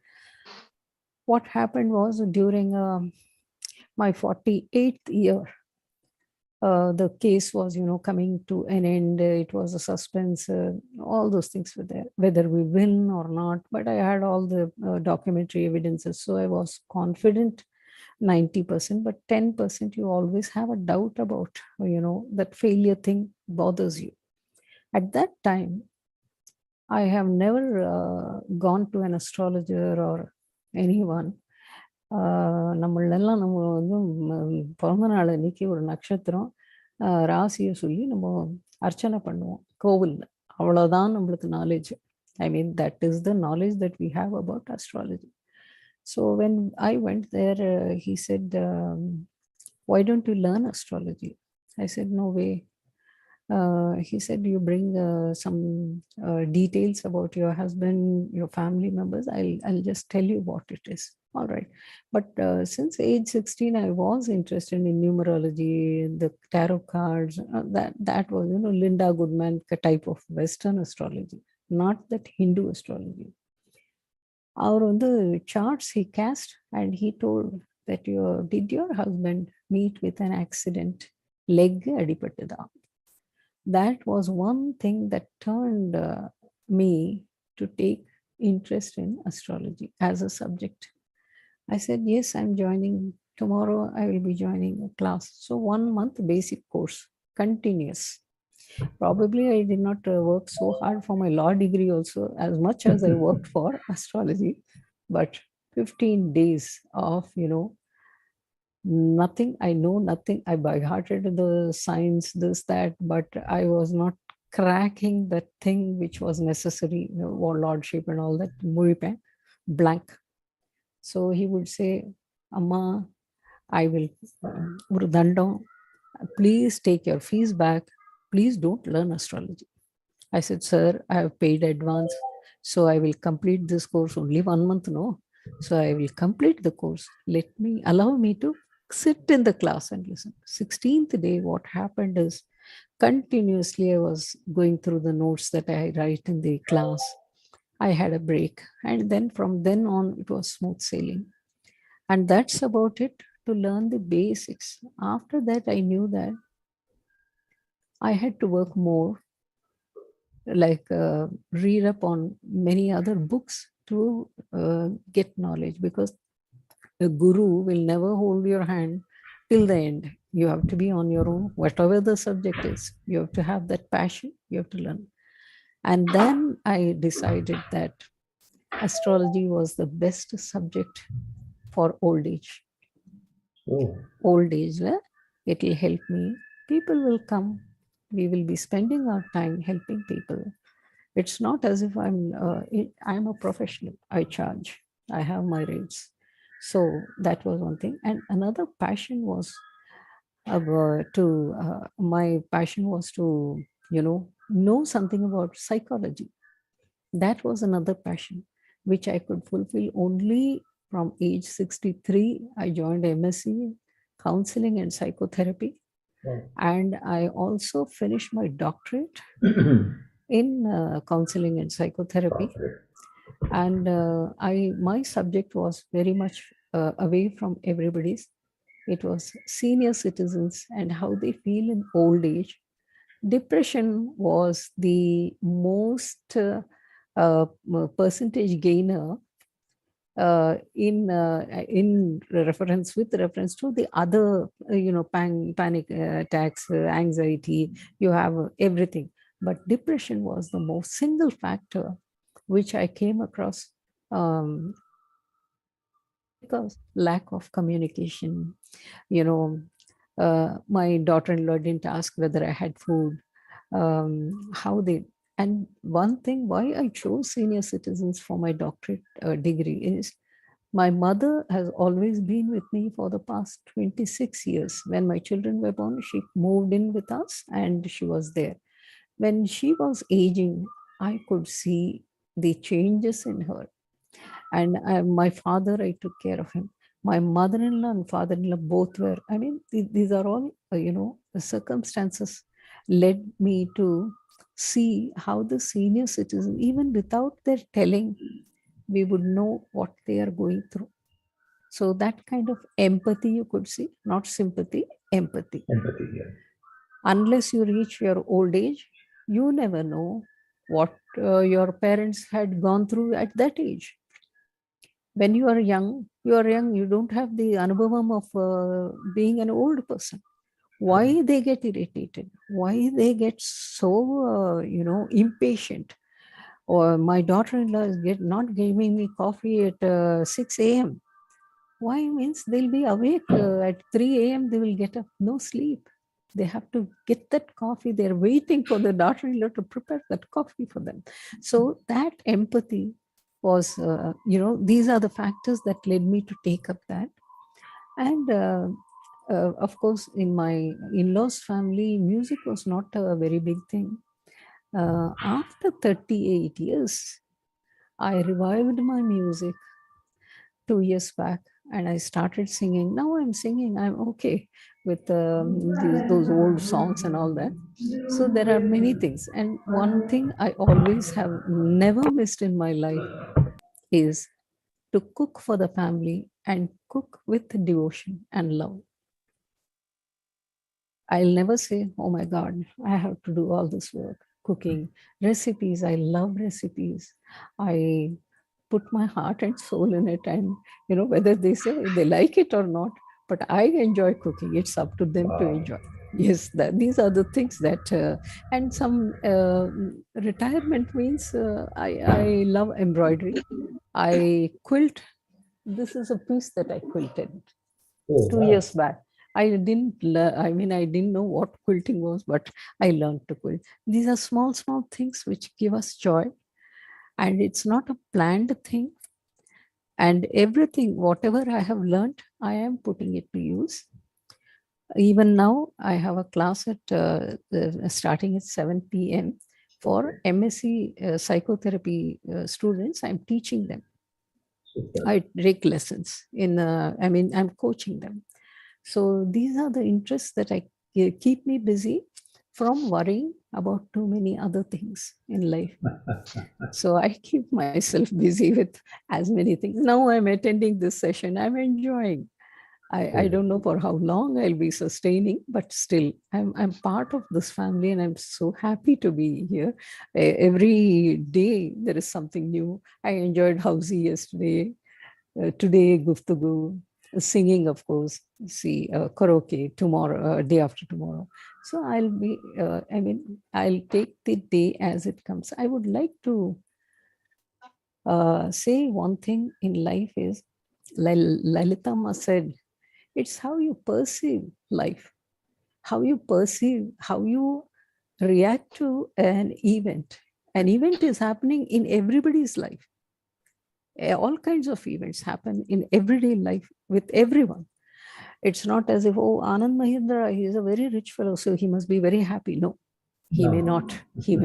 What happened was during my 48th year, the case was, coming to an end. It was a suspense. All those things were there, whether we win or not. But I had all the documentary evidences. So I was confident 90%, but 10% you always have a doubt about, that failure thing bothers you. At that time, I have never gone to an astrologer or anyone. நம்மளெல்லாம் நம்ம வந்து பிறந்த நாள் அன்னைக்கு ஒரு நட்சத்திரம் ராசியை சொல்லி நம்ம அர்ச்சனை பண்ணுவோம் கோவிலில். அவ்வளோதான் நம்மளுக்கு knowledge. I mean, that is the knowledge that we have about astrology. So when I went there, he said, why don't you learn astrology? I said, no way. He said, you bring some details about your husband, your family members. I'll just tell you what it is. All right. But since age 16, I was interested in numerology, the tarot cards. That was, Linda Goodman type of Western astrology, not that Hindu astrology. அவர் வந்து charts he cast and he told that did your husband meet with an accident? Leg அடிபட்டதா? That was one thing that turned me to take interest in astrology as a subject. I said, yes, I'm joining. Tomorrow I will be joining a class. So 1 month basic course, continuous. Probably I did not work so hard for my law degree also as much as I worked for astrology, but 15 days of, nothing. I know nothing. I by-hearted the science, this, that, but I was not cracking that thing which was necessary, lordship and all that, blank. So he would say, Amma, I will, please take your fees back. Please don't learn astrology. I said, sir, I have paid advance, so I will complete this course only 1 month, no? So I will complete the course. Allow me to sit in the class and listen. 16th day, what happened is continuously I was going through the notes that I write in the class. I had a break, and then from then on, it was smooth sailing. And that's about it, to learn the basics. After that, I knew that I had to work more, like read up on many other books to get knowledge, because a guru will never hold your hand till the end. You have to be on your own, whatever the subject is. You have to have that passion, you have to learn. And then I decided that astrology was the best subject for old age. Old age, it will help me. People will come. We will be spending our time helping people. It's not as if I'm a professional. I charge. I have my rates. So that was one thing. And another passion was my passion was to, know something about psychology. That was another passion, which I could fulfill only from age 63. I joined MSc Counseling and Psychotherapy. And I also finished my doctorate in counseling and psychotherapy. And my subject was very much away from everybody's. It was senior citizens and how they feel in old age. Depression was the most percentage gainer in reference to the other, panic attacks, anxiety. You have everything, but depression was the most single factor which I came across, because lack of communication. My daughter-in-law didn't ask whether I had food. And one thing why I chose senior citizens for my doctorate degree is my mother has always been with me for the past 26 years. When my children were born, she moved in with us and she was there. When she was aging, I could see the changes in her. And my father, I took care of him. My mother-in-law and father-in-law both were, these are all, the circumstances led me to see how the senior citizen, even without their telling, we would know what they are going through. So that kind of empathy you could see, not sympathy, empathy. Empathy, yeah. Unless you reach your old age, you never know what your parents had gone through at that age. When you are young, you don't have the anubhavam of being an old person. Why they get irritated, why they get so impatient. Or my daughter-in-law is not giving me coffee at 6 a.m. Why means they'll be awake at 3 a.m. They will get up, no sleep. They have to get that coffee. They're waiting for the daughter-in-law to prepare that coffee for them. So that empathy was, these are the factors that led me to take up that. And of course, in my in-laws family, music was not a very big thing. After 38 years, I revived my music 2 years back, and I started singing. Now I'm singing. I'm okay with those old songs and all that. So there are many things. And one thing I always have never missed in my life is to cook for the family and cook with devotion and love. I'll never say, oh my God, I have to do all this work, cooking, recipes. I love recipes. I put my heart and soul in it. And, whether they say they like it or not, but I enjoy cooking. It's up to them to enjoy. Yes, these are the things that, and some retirement means I love embroidery. I quilt. This is a piece that I quilted 2 years back. I didn't know what quilting was, but I learned to quilt. These are small, small things which give us joy. And it's not a planned thing. And everything, whatever I have learned, I am putting it to use. Even now, I have a class at starting at 7 p.m. for MSc psychotherapy students. I'm teaching them. I take lessons I'm coaching them. So these are the interests that keep me busy from worrying about too many other things in life. So I keep myself busy with as many things. Now I'm attending this session. I'm enjoying. I don't know for how long I'll be sustaining, but still I'm part of this family, and I'm so happy to be here. Every day there is something new. I enjoyed Housie yesterday. Today Guftagu, singing, of course, karaoke tomorrow, day after tomorrow. So I'll take the day as it comes. I would like to say one thing in life is, Lalita Ma said, it's how you perceive life, how you react to an event. An event is happening in everybody's life. All kinds of events happen in everyday life with everyone. It's not as if, oh, Anand Mahindra, he is a very rich fellow, so he must be very happy. No, he may not be.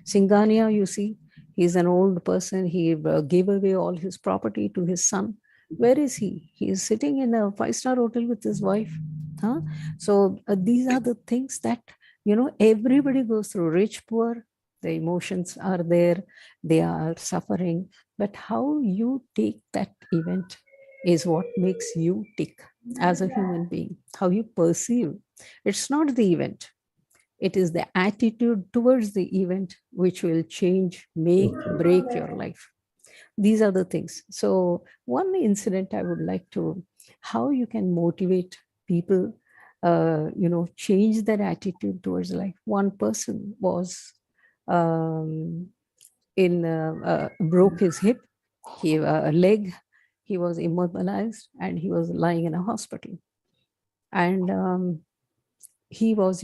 Singhania, you see, he's an old person. He gave away all his property to his son. Where is he? He is sitting in a 5-star hotel with his wife. So these are the things that, everybody goes through. Rich, poor, the emotions are there. They are suffering. But how you take that event is what makes you tick as a human being. How you perceive. It's not the event. It is the attitude towards the event which will break your life. These are the things. So one incident I would like to, how you can motivate people, change their attitude towards life. One person was broke his hip, a leg, he was immobilized, and he was lying in a hospital. And he was,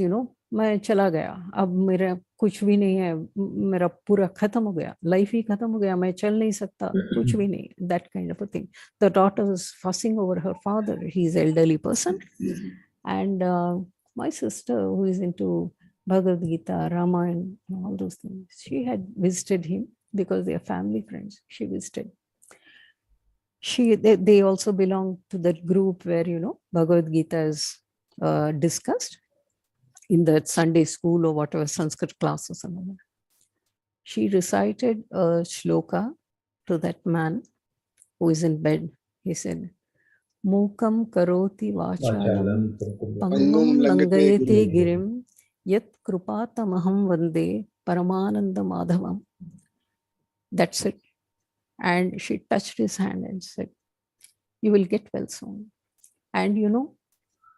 मैं चला गया, अब मेरा कुछ भी नहीं है, मेरा पूरा खत्म हो गया, लाइफ ही खत्म हो गया, मैं चल नहीं सकता, कुछ भी नहीं, that kind of a thing. The daughter was fussing over her father. He's an elderly person. And my sister, who is into Bhagavad Gita, Ramayana, all those things, she had visited him because they are family friends. She visited. They also belong to that group where, Bhagavad Gita is discussed in the Sunday school or whatever, Sanskrit class or something. She recited a shloka to that man who is in bed. He said, Mukam karoti vachalam pangum langayate girim yat krupatamaham vande paramananda madhavam. That's it. And she touched his hand and said, you will get well soon. And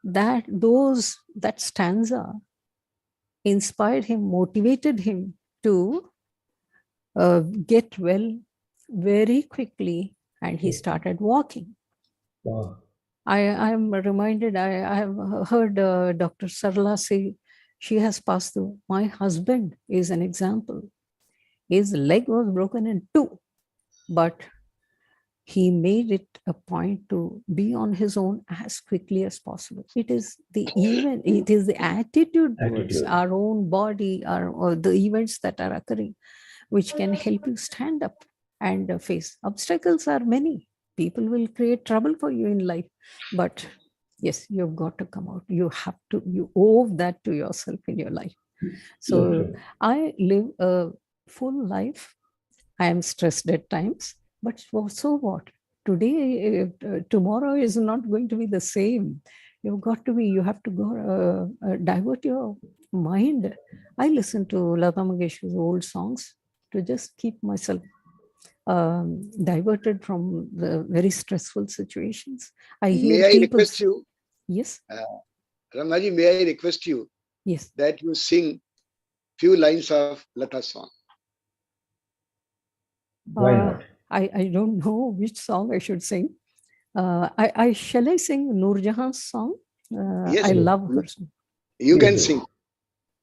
that stanza inspired him, motivated him to get well very quickly, and he started walking. Wow. I am reminded, I have heard Dr. Sarla say, she has passed through. My husband is an example. His leg was broken in two, but he made it a point to be on his own as quickly as possible. It is the attitude towards our own body, or the events that are occurring, which can help you stand up and face. Obstacles are many. People will create trouble for you in life, but yes, you've got to come out. You owe that to yourself in your life. So I live a full life. I am stressed at times, but so what? Today, tomorrow is not going to be the same. You have to go divert your mind. I listen to Lata Mangeshkar's old songs to just keep myself diverted from the very stressful situations. I hear May I people. request you? Yes. Ramaji, may I request you? Yes. That you sing few lines of Lata's song. Why not? I don't know which song I should sing. Shall I sing Noor Jahan's song? Yes, I love her song. You can sing.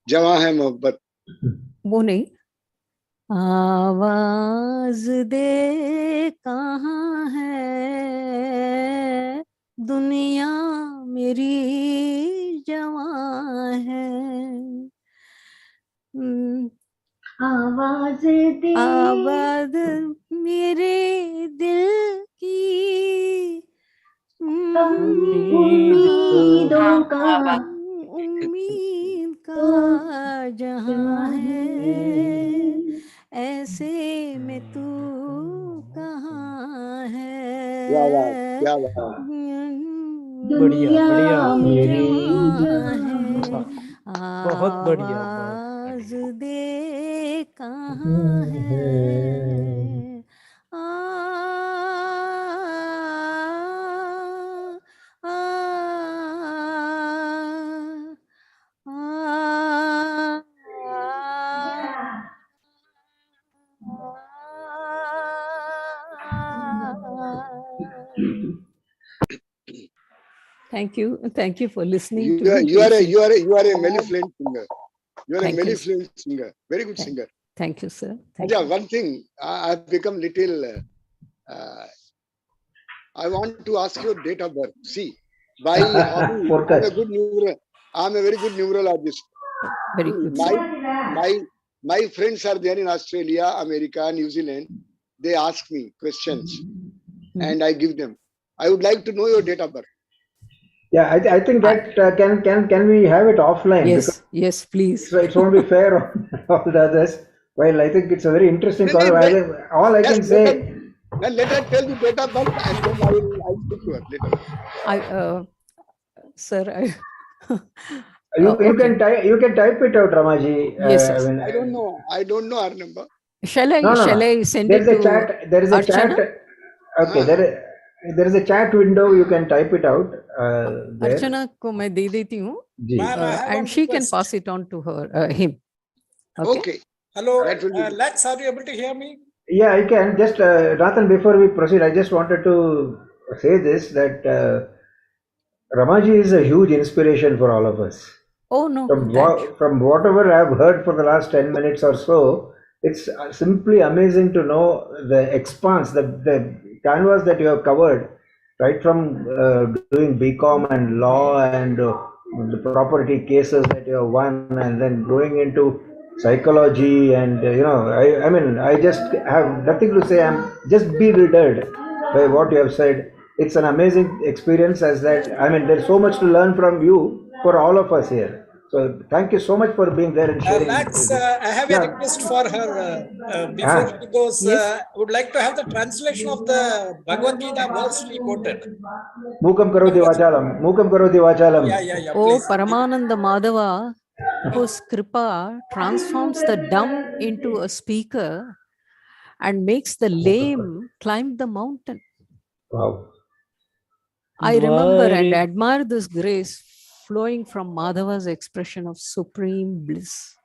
Jawan hai mohabbat. वो नहीं. आवाज दे कहाँ है दुनिया मेरी जवां है. आवाज दे आवाज मेरे दिल की उम्मीदों का उम्मीद का जहां है ऐसे में तू कहाँ है. क्या बात. बढ़िया बढ़िया बहुत बढ़िया. आवाज दे कहाँ है Thank you for listening to me. You are a mellifluent singer. You are a mellifluent singer. Very good singer. Thank you, sir. One thing, I've become little. I want to ask your date of birth. See, by hobby, I'm a very good numerologist. Very good. My friends are there in Australia, America, New Zealand. They ask me questions, and I give them. I would like to know your date of birth. Yeah, I think that can we have it offline? Yes, please. So it won't be fair on all the others. Well, I think it's a very interesting conversation. All I can say. Then let us tell the date of birth, and then I will speak to her later. Sir, you can type it out, Ramaji. Yes, I don't know our number. Shall I send it to There is a Archana? chat. Okay, there is a chat window. You can type it out. Archana को मैं दे देती हूँ, and she can pass it on to him. Okay. Hello, Lax, are you able to hear me? Yeah, I can. Just Nathan, before we proceed, I just wanted to say this, that Ramaji is a huge inspiration for all of us. Oh no! From whatever I've heard for the last 10 minutes or so, it's simply amazing to know the expanse, the canvas that you have covered, right from doing BCom and law and the property cases that you have won, and then going into psychology, and I mean, I just have nothing to say. I'm just bewildered by what you have said. It's an amazing experience, there's so much to learn from you for all of us here. So thank you so much for being there and sharing. Lax, I have a request for her. Before she goes, would like to have the translation of the Bhagavad Gita verse she quoted. Mukam karoti vachalam. Yeah. Oh, Please. Paramananda Madhava, whose kripa transforms the dumb into a speaker and makes the lame climb the mountain. Wow. I remember and admire this grace flowing from Madhava's expression of supreme bliss.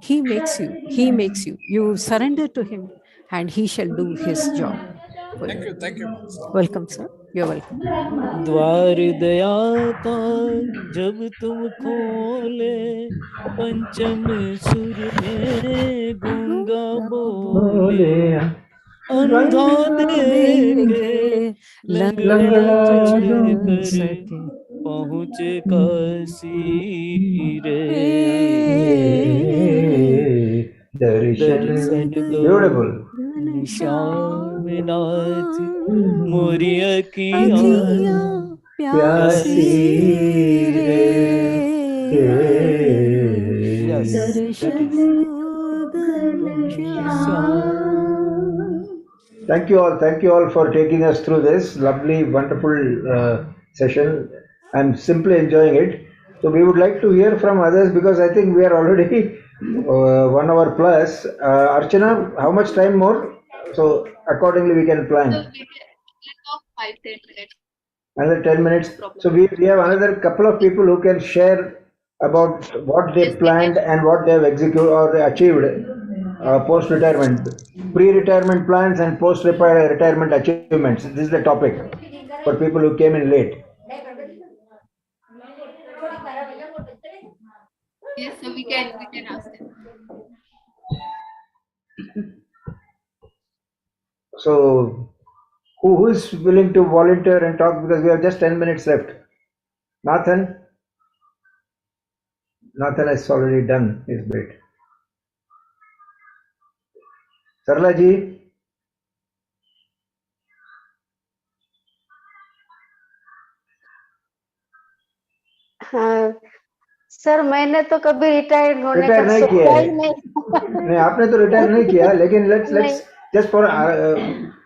He makes you. You surrender to him and he shall do his job. for Thank you. you. Thank you. Welcome, sir. You're welcome. द्वार दया का जब तुम खोले, पंचम सुर में गूंगा बोले, अंधा देखे लंगड़ा चल कर पहुँचे काशी रे, दर्शन दो Beautiful. श्याम नाथ मोरी अखियाँ अखियाँ प्यासी रे, Yes, that Darshan is Ghanshyam. Thank you all. Thank you all for taking us through this lovely, wonderful session. I'm simply enjoying it. So we would like to hear from others because I think we are already 1 hour plus. Archana, how much time more? So accordingly we can plan. Let off 5-10 minutes. Another 10 minutes. So we have another couple of people who can share about what they Yes, we planned and what they have executed or achieved post retirement, pre retirement plans and post retirement achievements. This is the topic for people who came in late. Yes, so we can ask them. So who is willing to volunteer and talk, because we have just 10 minutes left? Nathan? Nathan has already done his bit. Sarla ji? हाँ sir, मैंने तो कभी retired होने retire का नहीं किया सोचा है। ही नहीं। नहीं, आपने तो रिटायर नहीं किया, लेकिन let's नहीं। just for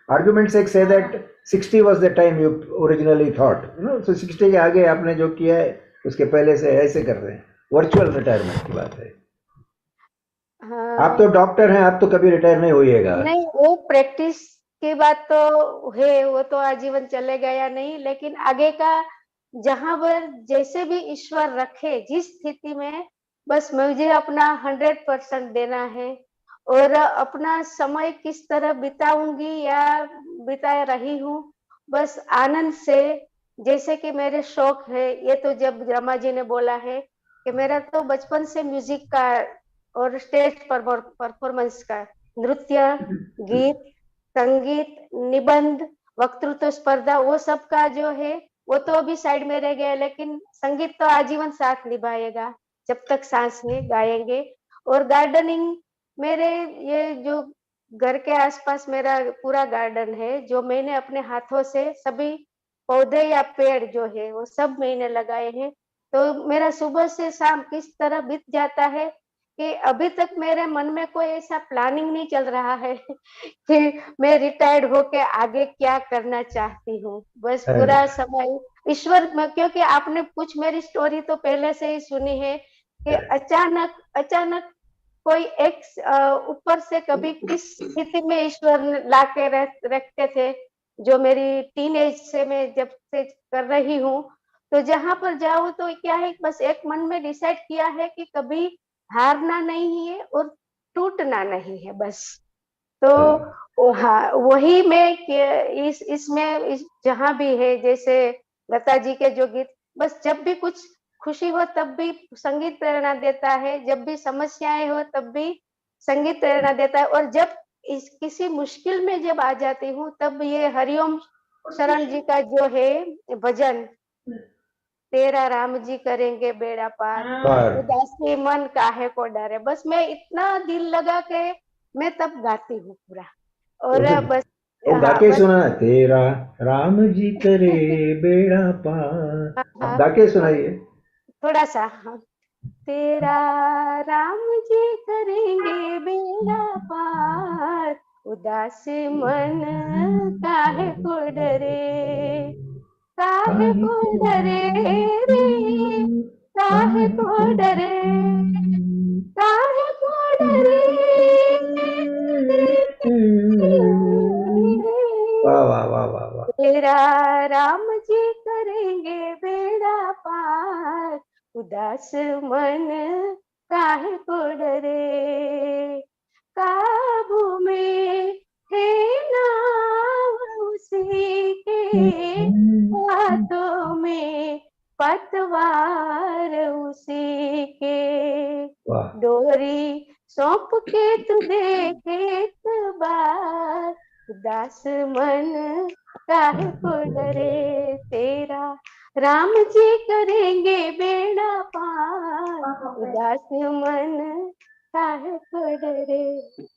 argument's sake say that 60 was the time you originally thought, you know, so 60 के आगे आपने जो किया है उसके पहले से ऐसे कर रहे हैं, वर्चुअल रिटायरमेंट की बात है। हाँ, आप तो डॉक्टर हैं, आप तो कभी रिटायर नहीं होइएगा। नहीं, वो प्रैक्टिस की बात तो है, वो तो आजीवन चलेगा या नहीं, लेकिन आगे का जहां पर जैसे भी ईश्वर रखे, जिस स्थिति में, बस मुझे अपना 100% देना है और अपना समय किस तरह बिताऊंगी या बिता रही हूँ, बस आनंद से, जैसे कि मेरे शौक है। ये तो जब रमा जी ने बोला है कि मेरा तो बचपन से म्यूजिक का और स्टेज परफॉर्मेंस का, नृत्य, गीत, संगीत, निबंध, वक्तृत्व स्पर्धा, वो सब का जो है वो तो अभी साइड में रह गया, लेकिन संगीत तो आजीवन साथ निभाएगा जब तक सांस है, गाएंगे। और गार्डनिंग, मेरे ये जो घर के आसपास मेरा पूरा गार्डन है, जो मैंने अपने हाथों से सभी पौधे या पेड़ जो है वो सब मैंने लगाए हैं। तो मेरा सुबह से शाम किस तरह बीत जाता है कि अभी तक मेरे मन में कोई ऐसा प्लानिंग नहीं चल रहा है कि मैं रिटायर्ड होके आगे क्या करना चाहती हूँ। बस पूरा समय ईश्वर में, क्योंकि आपने कुछ मेरी स्टोरी तो पहले से ही सुनी है कि अचानक कोई एक ऊपर से कभी किस स्थिति में ईश्वर लाके रखते थे, जो मेरी टीनेज से मैं जब से कर रही हूँ। तो जहां पर जाऊँ तो क्या है, बस एक मन में डिसाइड किया है कि कभी हारना नहीं है और टूटना नहीं है बस। तो हाँ, वही मैं इसमें जहां भी है, जैसे लता जी के जो गीत, बस जब भी कुछ खुशी हो तब भी संगीत प्रेरणा देता है, जब भी समस्याएं हो तब भी संगीत प्रेरणा देता है, और जब किसी मुश्किल में जब आ जाती हूँ तब ये हरिओम शरण जी का जो है भजन, तेरा राम जी करेंगे बेड़ा पार, उदासी मन काहे को डरे, बस मैं इतना दिल लगा के मैं तब गाती हूँ पूरा। और बस वो गा के सुना, तेरा राम जी करे बेड़ा पार, आप गा के सुनाइए थोड़ा सा। हाँ, तेरा राम जी करेंगे बेड़ा पार, उदास मन काहे को डरे, काहे को डरे रे, काहे को डरे, काहे को डरे। वाह वाह वाह वाह वाह। तेरा राम जी करेंगे बेड़ा पार, उदास मन काहे को डरे, काबू में है नाव उसी के, हाथों में पतवार उसी के, वाह, डोरी सौंप के तू देख एक बार, उदास मन काहे को डरे तेरा, राम जी करेंगे बेड़ा पार, उदास मन काहे को डरे।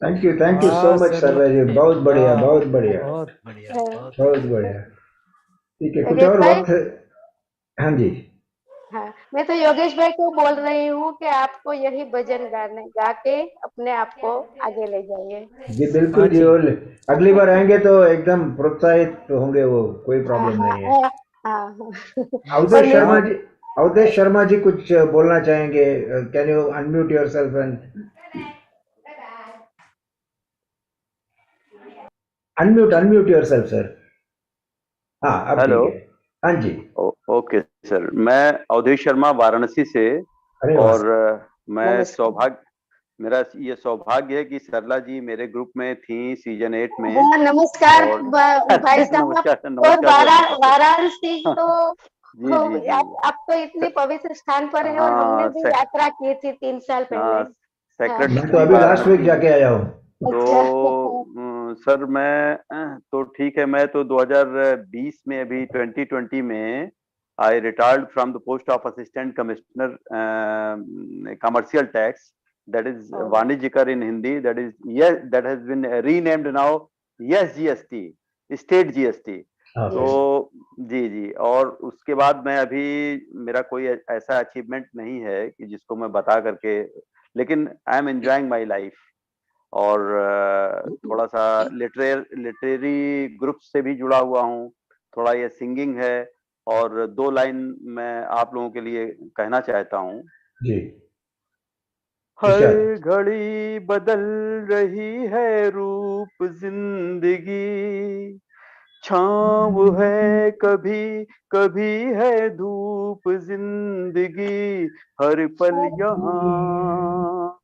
थैंक यू सो वाह मच सर, सर्वर जी, बहुत बढ़िया, वाह, बहुत बढ़िया, बहुत बढ़िया, बहुत बहुत बढ़िया। बढ़िया। ठीक है, कुछ योगेश और भाई, वक्त? हाँ जी, हाँ, मैं तो योगेश भाई को बोल रही हूँ कि आपको यही भजन गाने गा के अपने आप को आगे ले जाइए। जी हाँ बिल्कुल जी, जी, और अगली बार आएंगे तो एकदम प्रोत्साहित होंगे, वो कोई हाँ प्रॉब्लम नहीं है। हाँ हाँ, और अवधेश शर्मा जी, अवधेश शर्मा जी कुछ बोलना चाहेंगे? Can you unmute yourself and unmute yourself sir. हाँ, अब हेलो। ठीक है। हाँ जी, ओके सर, मैं अवधेश शर्मा वाराणसी से। अरे वाह, और मैं नमस्कार। मेरा ये सौभाग्य है कि सरला जी मेरे ग्रुप में थी सीजन 8 में। हाँ, नमस्कार और भाई साहब। नमस्कार, और नमस्कार सर, नमस्कार। वाराणसी तो जी जी जी। आप तो इतने पवित्र स्थान पर है, और हमने हाँ, भी यात्रा की थी 3 साल पहले। हाँ, हाँ, सेक्रेड मैं तो श्री अभी लास्ट वीक वाराणसी। जाके आया हूँ। अच्छा। तो सर मैं तो ठीक है, मैं तो 2020 में, अभी 2020 में I retired from the post of assistant commissioner commercial tax, that is वाणिज्य कर in Hindi, that is yes, that has been renamed now yes GST, state GST. तो जी जी, और उसके बाद मैं अभी, मेरा कोई ऐसा अचीवमेंट नहीं है कि जिसको मैं बता करके, लेकिन I am enjoying my life. और थोड़ा सा लिटरेरी ग्रुप से भी जुड़ा हुआ हूँ, थोड़ा ये सिंगिंग है। और 2 लाइन मैं आप लोगों के लिए कहना चाहता हूँ। जी, हर घड़ी बदल रही है रूप जिंदगी, छाँव है कभी कभी है धूप जिंदगी, हर पल यहाँ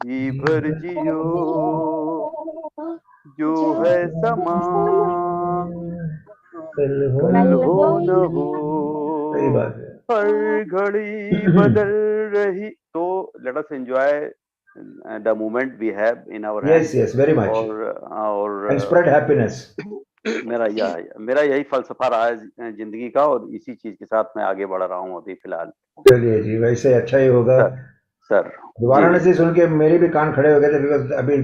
जी भर जियो, जो है समा कल हो न हो, सही बात है। हर घड़ी बदल रही। तो let us enjoy the moment we have in our hand. Yes, very much, और एंड स्प्रेड हैप्पीनेस। मेरा यही फलसफा रहा है जिंदगी का, और इसी चीज के साथ मैं आगे बढ़ रहा हूँ अभी फिलहाल। चलिए जी, वैसे अच्छा ही होगा। सर, सर जी जी। वाराणसी सुन के मेरे भी कान खड़े हो गए थे, बिकॉज अभी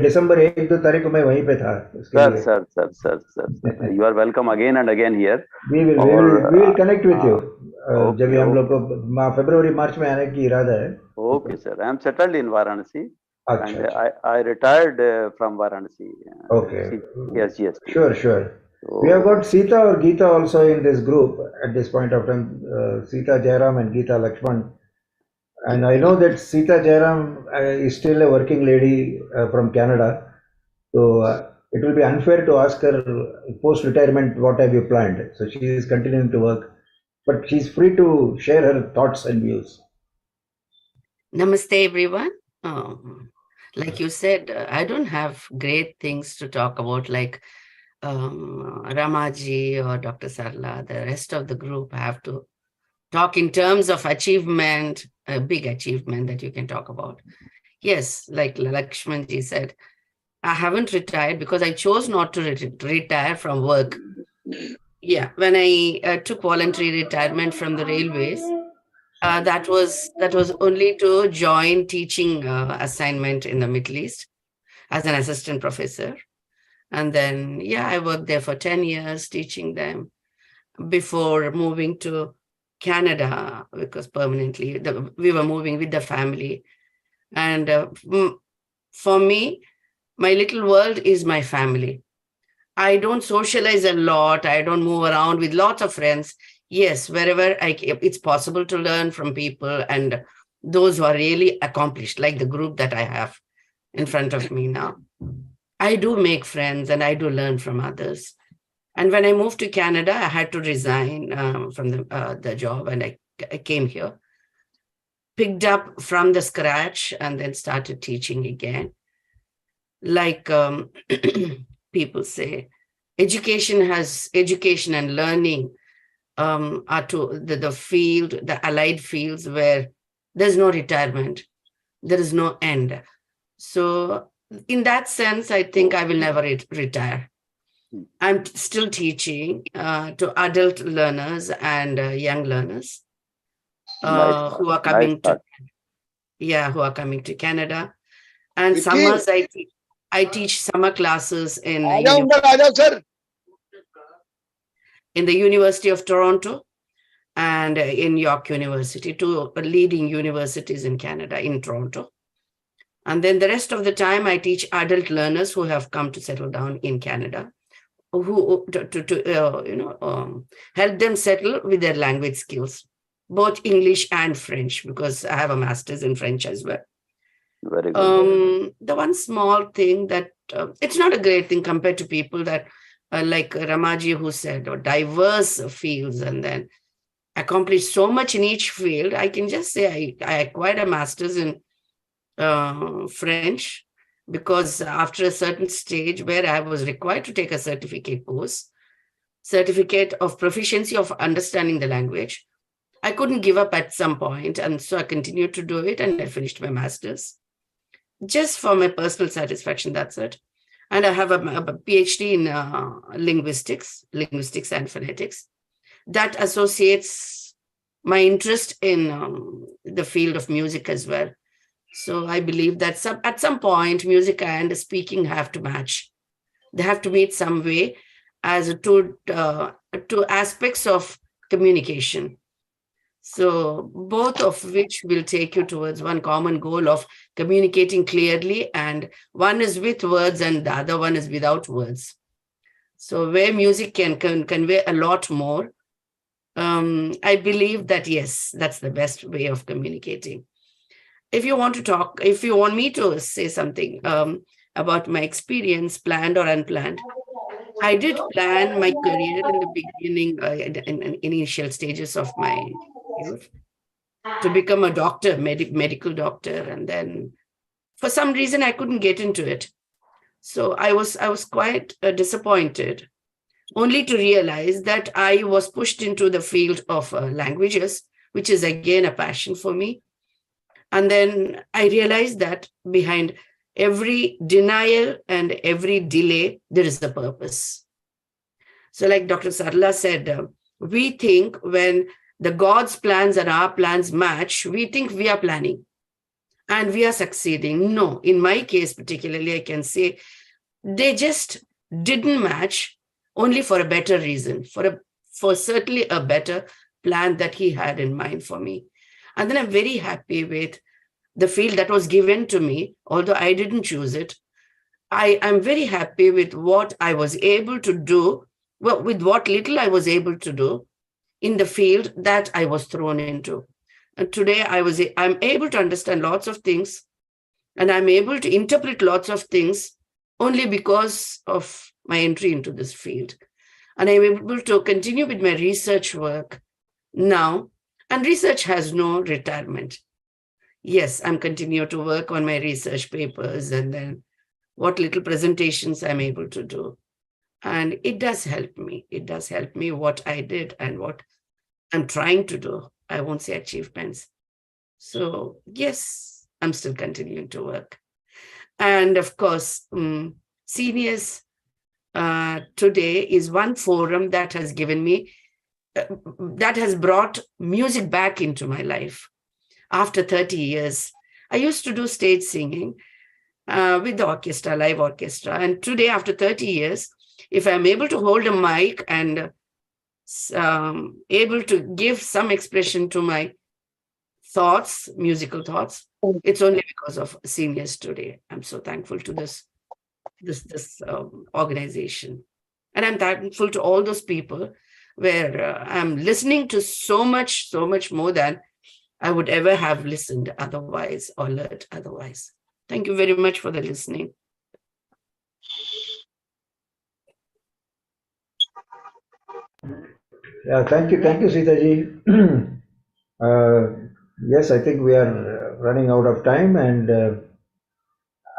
दिसंबर 1-2 तारीख को मैं वहीं पे था उसके सर लिए। Sir sir sir sir sir, you are welcome again and again here. We will we और will we will connect with you. जब भी ओके हम लोग ओके को फरवरी मार्च में आने की इरादा है। Okay sir, I am settled in Varanasi अच्छा, and अच्छा, I retired from Varanasi. okay, Yes, GST. sure. We have got Sita or Geeta also in this group at this point of time. Sita Jairam and Geeta Lakshman. And I know that Sita Jairam is still a working lady from Canada. So it will be unfair to ask her post-retirement, what have you planned? So she is continuing to work, but she's free to share her thoughts and views. Namaste, everyone. Like you said, I don't have great things to talk about, like Ramaji or Dr. Sarla. The rest of the group have to talk in terms of achievement, a big achievement that you can talk about. Yes, like Lakshmanji said, I haven't retired because I chose not to retire from work. Yeah, when I took voluntary retirement from the railways, that was only to join teaching assignment in the Middle East as an assistant professor. And then, yeah, I worked there for 10 years teaching them before moving to Canada, because permanently we were moving with the family. And for me, my little world is my family. I don't socialize a lot. I don't move around with lots of friends. Yes, wherever it's possible to learn from people and those who are really accomplished, like the group that I have in front of me now. I do make friends and I do learn from others. And when I moved to Canada, I had to resign from the job, and I came here, picked up from the scratch, and then started teaching again. Like people say, education and learning are to the field, the allied fields where there's no retirement, there is no end. So in that sense, I think I will never retire. I'm still teaching to adult learners and young learners who are coming to who are coming to Canada. And summers I teach summer classes in in the University of Toronto and in York University, two leading universities in Canada, in Toronto. And then the rest of the time, I teach adult learners who have come to settle down in Canada, who to help them settle with their language skills, both English and French, because I have a master's in French as well. Very good. The one small thing that it's not a great thing compared to people that like Ramaji, who said, or diverse fields, and then accomplish so much in each field. I can just say I acquired a master's in French because after a certain stage where I was required to take a certificate course, certificate of proficiency of understanding the language, I couldn't give up at some point, and so I continued to do it, and I finished my master's just for my personal satisfaction. That's it. And I have a PhD in linguistics and phonetics that associates my interest in the field of music as well. So I believe that at some point, music and speaking have to match. They have to meet some way as to aspects of communication. So both of which will take you towards one common goal of communicating clearly, and one is with words and the other one is without words. So where music can convey a lot more, I believe that, yes, that's the best way of communicating. If you want to talk, if you want me to say something about my experience, planned or unplanned, I did plan my career in the beginning, in initial stages of my youth, to become a doctor, medical doctor. And then for some reason, I couldn't get into it. So I was quite disappointed, only to realize that I was pushed into the field of languages, which is again a passion for me. And then I realized that behind every denial and every delay, there is a purpose. So like Dr. Sarla said, we think when the God's plans and our plans match, we think we are planning and we are succeeding. No, in my case particularly, I can say they just didn't match, only for a better reason, for certainly a better plan that he had in mind for me. And then I'm very happy with the field that was given to me, although I didn't choose it. I'm very happy with what I was able to do, well, with what little I was able to do in the field that I was thrown into. And today I'm able to understand lots of things, and I'm able to interpret lots of things only because of my entry into this field. And I'm able to continue with my research work now, and research has no retirement. Yes, I'm continuing to work on my research papers and then what little presentations I'm able to do. And it does help me. It does help me what I did and what I'm trying to do. I won't say achievements. So yes, I'm still continuing to work. And of course, Seniors today is one forum that has given me, that has brought music back into my life. After 30 years, I used to do stage singing with the orchestra, live orchestra. And today, after 30 years, if I'm able to hold a mic and able to give some expression to my thoughts, musical thoughts, it's only because of Seniors today. I'm so thankful to this organization. And I'm thankful to all those people where I'm listening to so much more than I would ever have listened otherwise or learned otherwise. Thank you very much for the listening. Yeah, thank you, Sitaji. Yes, I think we are running out of time, and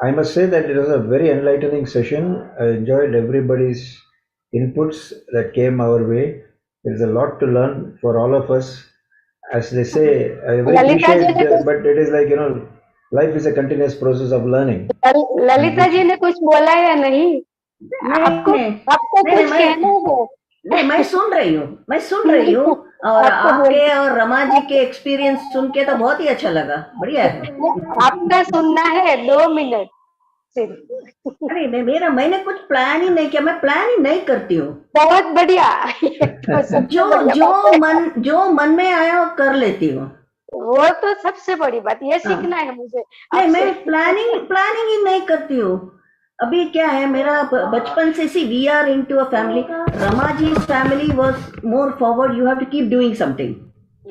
I must say that it was a very enlightening session. I enjoyed everybody's inputs that came our way. There's a lot to learn for all of us. As they say, very Lalita ji ने cliched, कुछ but it is like, life is a continuous process of learning. Lalita ji ने कुछ बोला या नहीं? आपको नहीं आपको नहीं कुछ मैं कहना है? नहीं मैं सुन रही हूँ और आपको आपके और रमा जी के एक्सपीरियंस सुन के तो बहुत ही अच्छा लगा, बढ़िया है। आपका सुनना है 2 मिनट सिर्फ। अरे मैंने कुछ प्लान ही नहीं किया, मैं प्लान ही नहीं करती हूँ। बहुत बढ़िया। तो सबसे बढ़िया बात है। जो मन में आया वो कर लेती हूँ। वो तो सबसे बड़ी बात, ये सीखना है मुझे नहीं, मैं आपसे। प्लानिंग ही नहीं करती हूँ। अभी क्या है, मेरा बचपन से see we are into a family. Rama ji family was more forward, you have to keep doing something.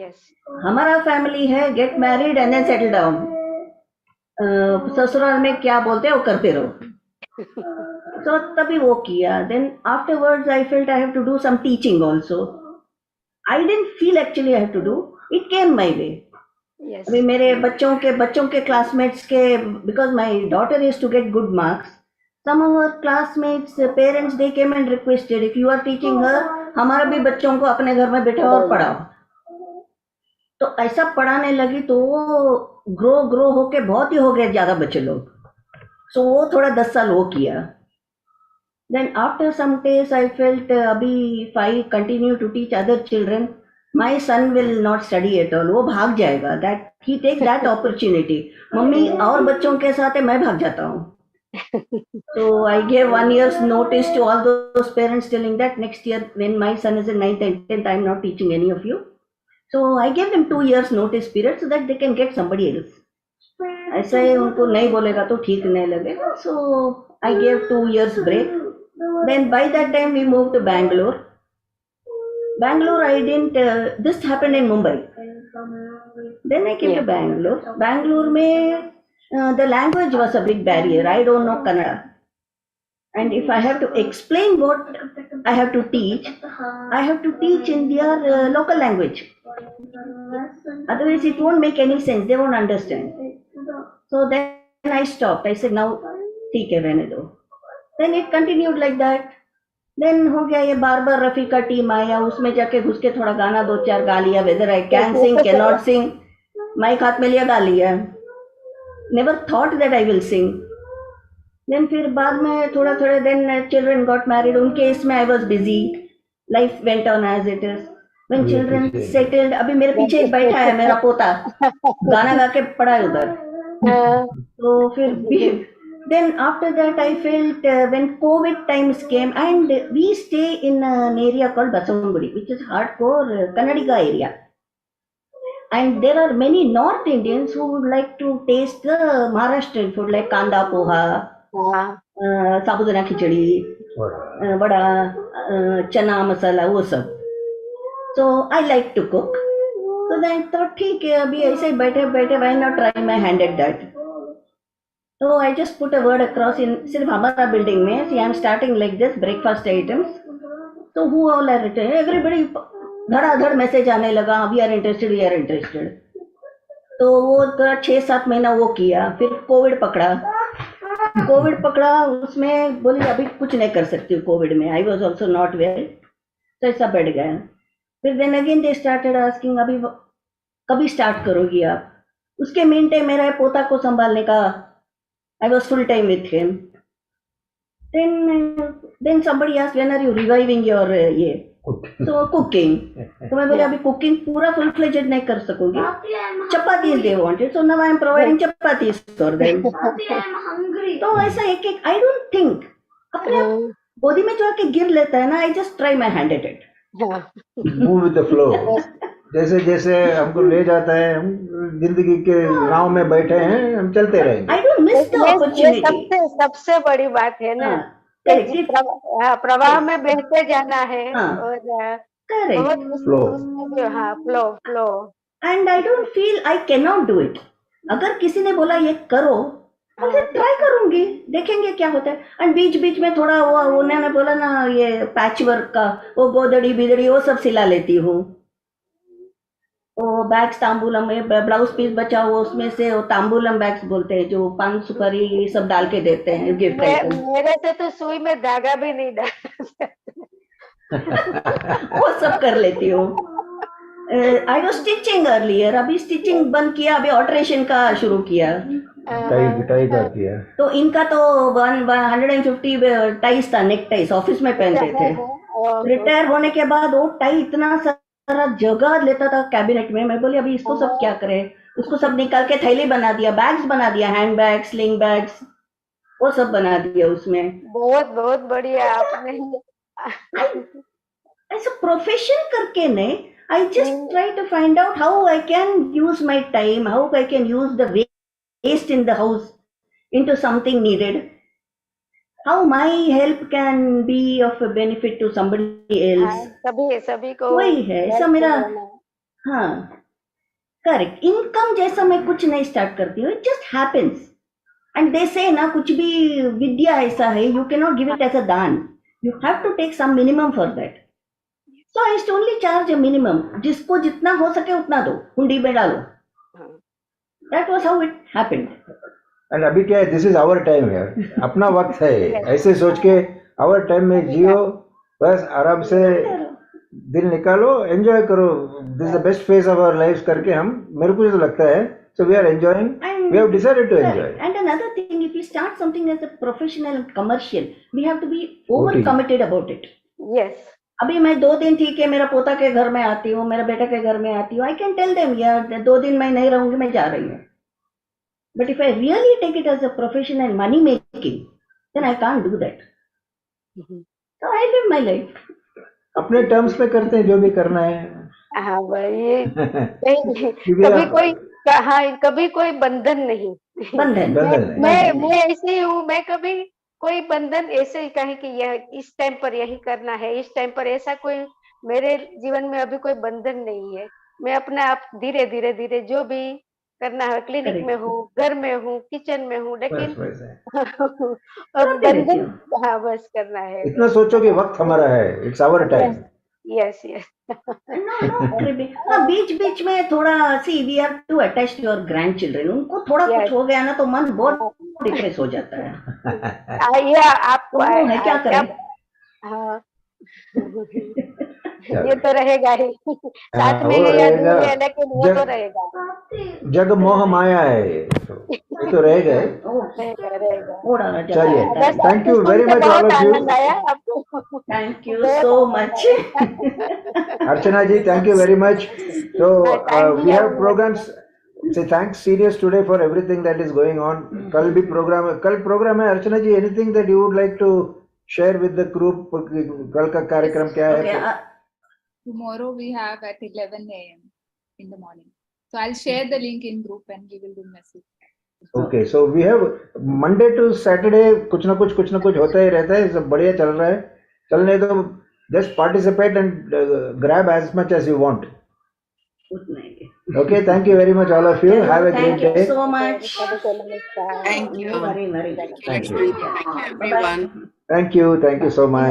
Yes, हमारा फैमिली है get married and then settle down. ससुराल में क्या बोलते हैं वो करते रहो। तो तभी वो किया। Then afterwards I felt I have to do some teaching also. I didn't feel actually I have to do, it came my way. Yes. अभी मेरे बच्चों के क्लासमेट्स के, because my daughter is to get good marks, some of her classmates parents they came and requested if you are teaching her, हमारा भी बच्चों को अपने घर में बैठाओ और पढ़ाओ। तो ऐसा पढ़ाने लगी तो वो ग्रो होके बहुत ही हो गए ज्यादा बच्चे लोग। सो वो थोड़ा 10 साल वो किया। Then after some days I felt अभी if I continue to teach other children, my son will not study at all, वो भाग जाएगा। That he take that opportunity. Mummy और बच्चों के साथ है, मैं भाग जाता हूँ। So I gave 1 year's notice to all those parents telling that next year when my son is in 9th and 10th, I am not teaching any of you. So I gave them 2 years notice period so that they can get somebody else. ऐसा ही उनको नहीं बोलेगा तो ठीक नहीं लगेगा। So I gave 2 years break. Then by that time we moved to Bangalore. I didn't, this happened in Mumbai. Then I came to Bangalore. Bangalore mein the language was a big barrier. I don't know Kannada. And if I have to explain what I have to teach in their local language. Otherwise, it won't make any sense. They won't understand. So then I stopped. I said, now, ठीक है रहने दो. Then it continued like that. Then हो गया ये बार रफी का team आया, उसमें जाके घुस के थोड़ा गाना 2-4 गा लिया, whether I can sing, cannot sing, mike हाथ में लिया गा लिया. Never thought that I will sing. Then फिर बाद में थोड़ा then children got married. उनके इसमें I was busy. Life went on as it is. When children settled, अभी मेरे पीछे एक बैठा है मेरा पोता, गाना गा के पड़ा है उधर. तो फिर then after that I felt when COVID times came, and we stay in an area called Basavangudi, which is hardcore Kannadiga area. And there are many North Indians who would like to taste the Maharashtrian food like kanda poha, sabudana khichdi, vada, chana masala, वो सब. So I like to cook. So then I thought, ठीक है, अभी ऐसे बैठे why not try my hand at that? So I just put a word across in सिर्फ हमारा building में. See, I am starting like this, breakfast items. So who all are written? Everybody धड़ाधड़ message आने लगा, we are interested. तो वो 6-7 महीना वो किया. फिर कोविड पकड़ा. उसमें बोली अभी कुछ नहीं कर सकती हूँ कोविड में. I was also not well. तो ऐसा बैठ गया. फिर then again they started asking, अभी कभी स्टार्ट करोगी आप? उसके मीन टाइम मेरा पोता को संभालने का, I was full time with him. Then somebody asked, when are you reviving your so cooking? तो मैं बोले अभी कुकिंग पूरा फुल फ्लेजेड नहीं कर सकूंगी. Chapatis they wanted, so now I am providing chapatis for them. तो ऐसा एक I don't think अपने गोदी में जो आके गिर लेता है ना, I just try my hand at it. Move with the flow. जैसे हमको ले जाता है, हम जिंदगी के नाव में बैठे हैं, हम चलते रहेंगे. I don't miss the opportunity. सबसे बड़ी बात है ना, प्रवाह में बहते जाना है. और flow. And I don't feel I cannot do it. अगर किसी ने बोला ये करो, तो ट्राई करूंगी, देखेंगे क्या होता है. एंड बीच में थोड़ा उन्होंने बोला ना, ये पैच वर्क का वो गोदड़ी बिदड़ी वो सब सिला लेती हूँ. वो बैग्स तांबूलम में ब्लाउज पीस बचा हुआ उसमें से वो तांबूलम बैग्स बोलते हैं, जो पान सुपारी ये सब डाल के देते हैं गिफ्ट आइटम। मेरे से तो सुई में धागा भी नहीं डाल वो सब कर लेती हूँ। आई वाज स्टिचिंग अर्लियर, अभी स्टिचिंग बंद किया, अभी ऑल्टरेशन का शुरू किया। टाई का किया। तो इनका तो 150 टाइस था, नेक टाइस ऑफिस में पहनते थे। रिटायर होने के बाद वो टाई इतना सारा जगह लेता था कैबिनेट में। मैं बोली अभी इसको सब क्या करें, उसको सब निकाल के थैली बना दिया, बैग्स बना दिया, हैंड बैग, स्लिंग बैग्स, वो सब बना दिया उसमें। बहुत बहुत बढ़िया आपने। ऐसा प्रोफेशन करके ने I just try to find out how I can use my time, how I can use the waste in the house into something needed, how my help can be of a benefit to somebody else. सभी को वही है ऐसा मेरा। हाँ correct, income जैसा मैं कुछ नहीं स्टार्ट करती हूँ, it just happens. And they say ना कुछ भी विद्या ऐसा है, you can not give it as a दान, you have to take some minimum for that. So I used to only charge a minimum. जिसको जितना हो सके उतना दो, हुंडी में डालो। That was how it happened. And अभी क्या है, this is our time है, अपना वक्त है, ऐसे सोच के our time में जियो, बस आराम से दिन निकालो, enjoy करो। This is the best phase of our lives करके हम, मेरे को तो लगता है, so we are enjoying, we have decided to enjoy. And another thing, if we start something as a professional and commercial, we have to be over committed about it. Yes. अभी मैं 2 दिन ठीक है, मेरा पोता के घर में आती हूँ, मेरे बेटा के घर में आती हूँ, आई कैन टेल देम यार 2 दिन मैं नहीं रहूंगी, मैं जा रही हूँ। But if I really take it as a profession and money making, then I can't do that. So I live my life. अपने टर्म्स पे करते हैं जो भी करना है। हाँ भाई, कभी कोई, हाँ कभी कोई बंधन नहीं। मैं ऐसे ही हूँ, मैं कभी कोई बंधन ऐसे ही कहें कि यह इस टाइम पर यही करना है, इस टाइम पर, ऐसा कोई मेरे जीवन में अभी कोई बंधन नहीं है। मैं अपने आप धीरे धीरे धीरे जो भी करना है, क्लिनिक में हूँ, घर में हूँ, किचन में हूँ, लेकिन अब बंधन, हाँ बस करना है। इतना सोचो कि वक्त हमारा है, it's our time. Yes yes. बीच बीच में थोड़ा see we have to attach to your grandchildren, उनको थोड़ा कुछ हो गया ना तो मन बहुत डिप्रेस हो जाता है। ये आपको है क्या करें। हाँ ये तो रहेगा ही, साथ में है या दूर है, लेकिन वो तो रहेगा। जग मोह माया है, ये तो रहेगा। चलिए, thank you very much all of you. Thank you so much Archana ji, thank you very much. So we have programs. Say thanks serious today for everything that is going on. कल भी program है अर्चना जी। Anything that you would like to share with the group? कल का कार्यक्रम क्या है? Tomorrow we have at 11 a.m. in the morning. So I'll share the link in group and we will do message. Okay, so we have Monday to Saturday कुछ ना कुछ होता ही रहता है। सब बढ़िया चल रहा है, चलने दो। Just participate and grab as much as you want. Okay, thank you very much all of you. Have a great day. Thank you so much. Thank you. Very, very. Thank you everyone. Thank you so much.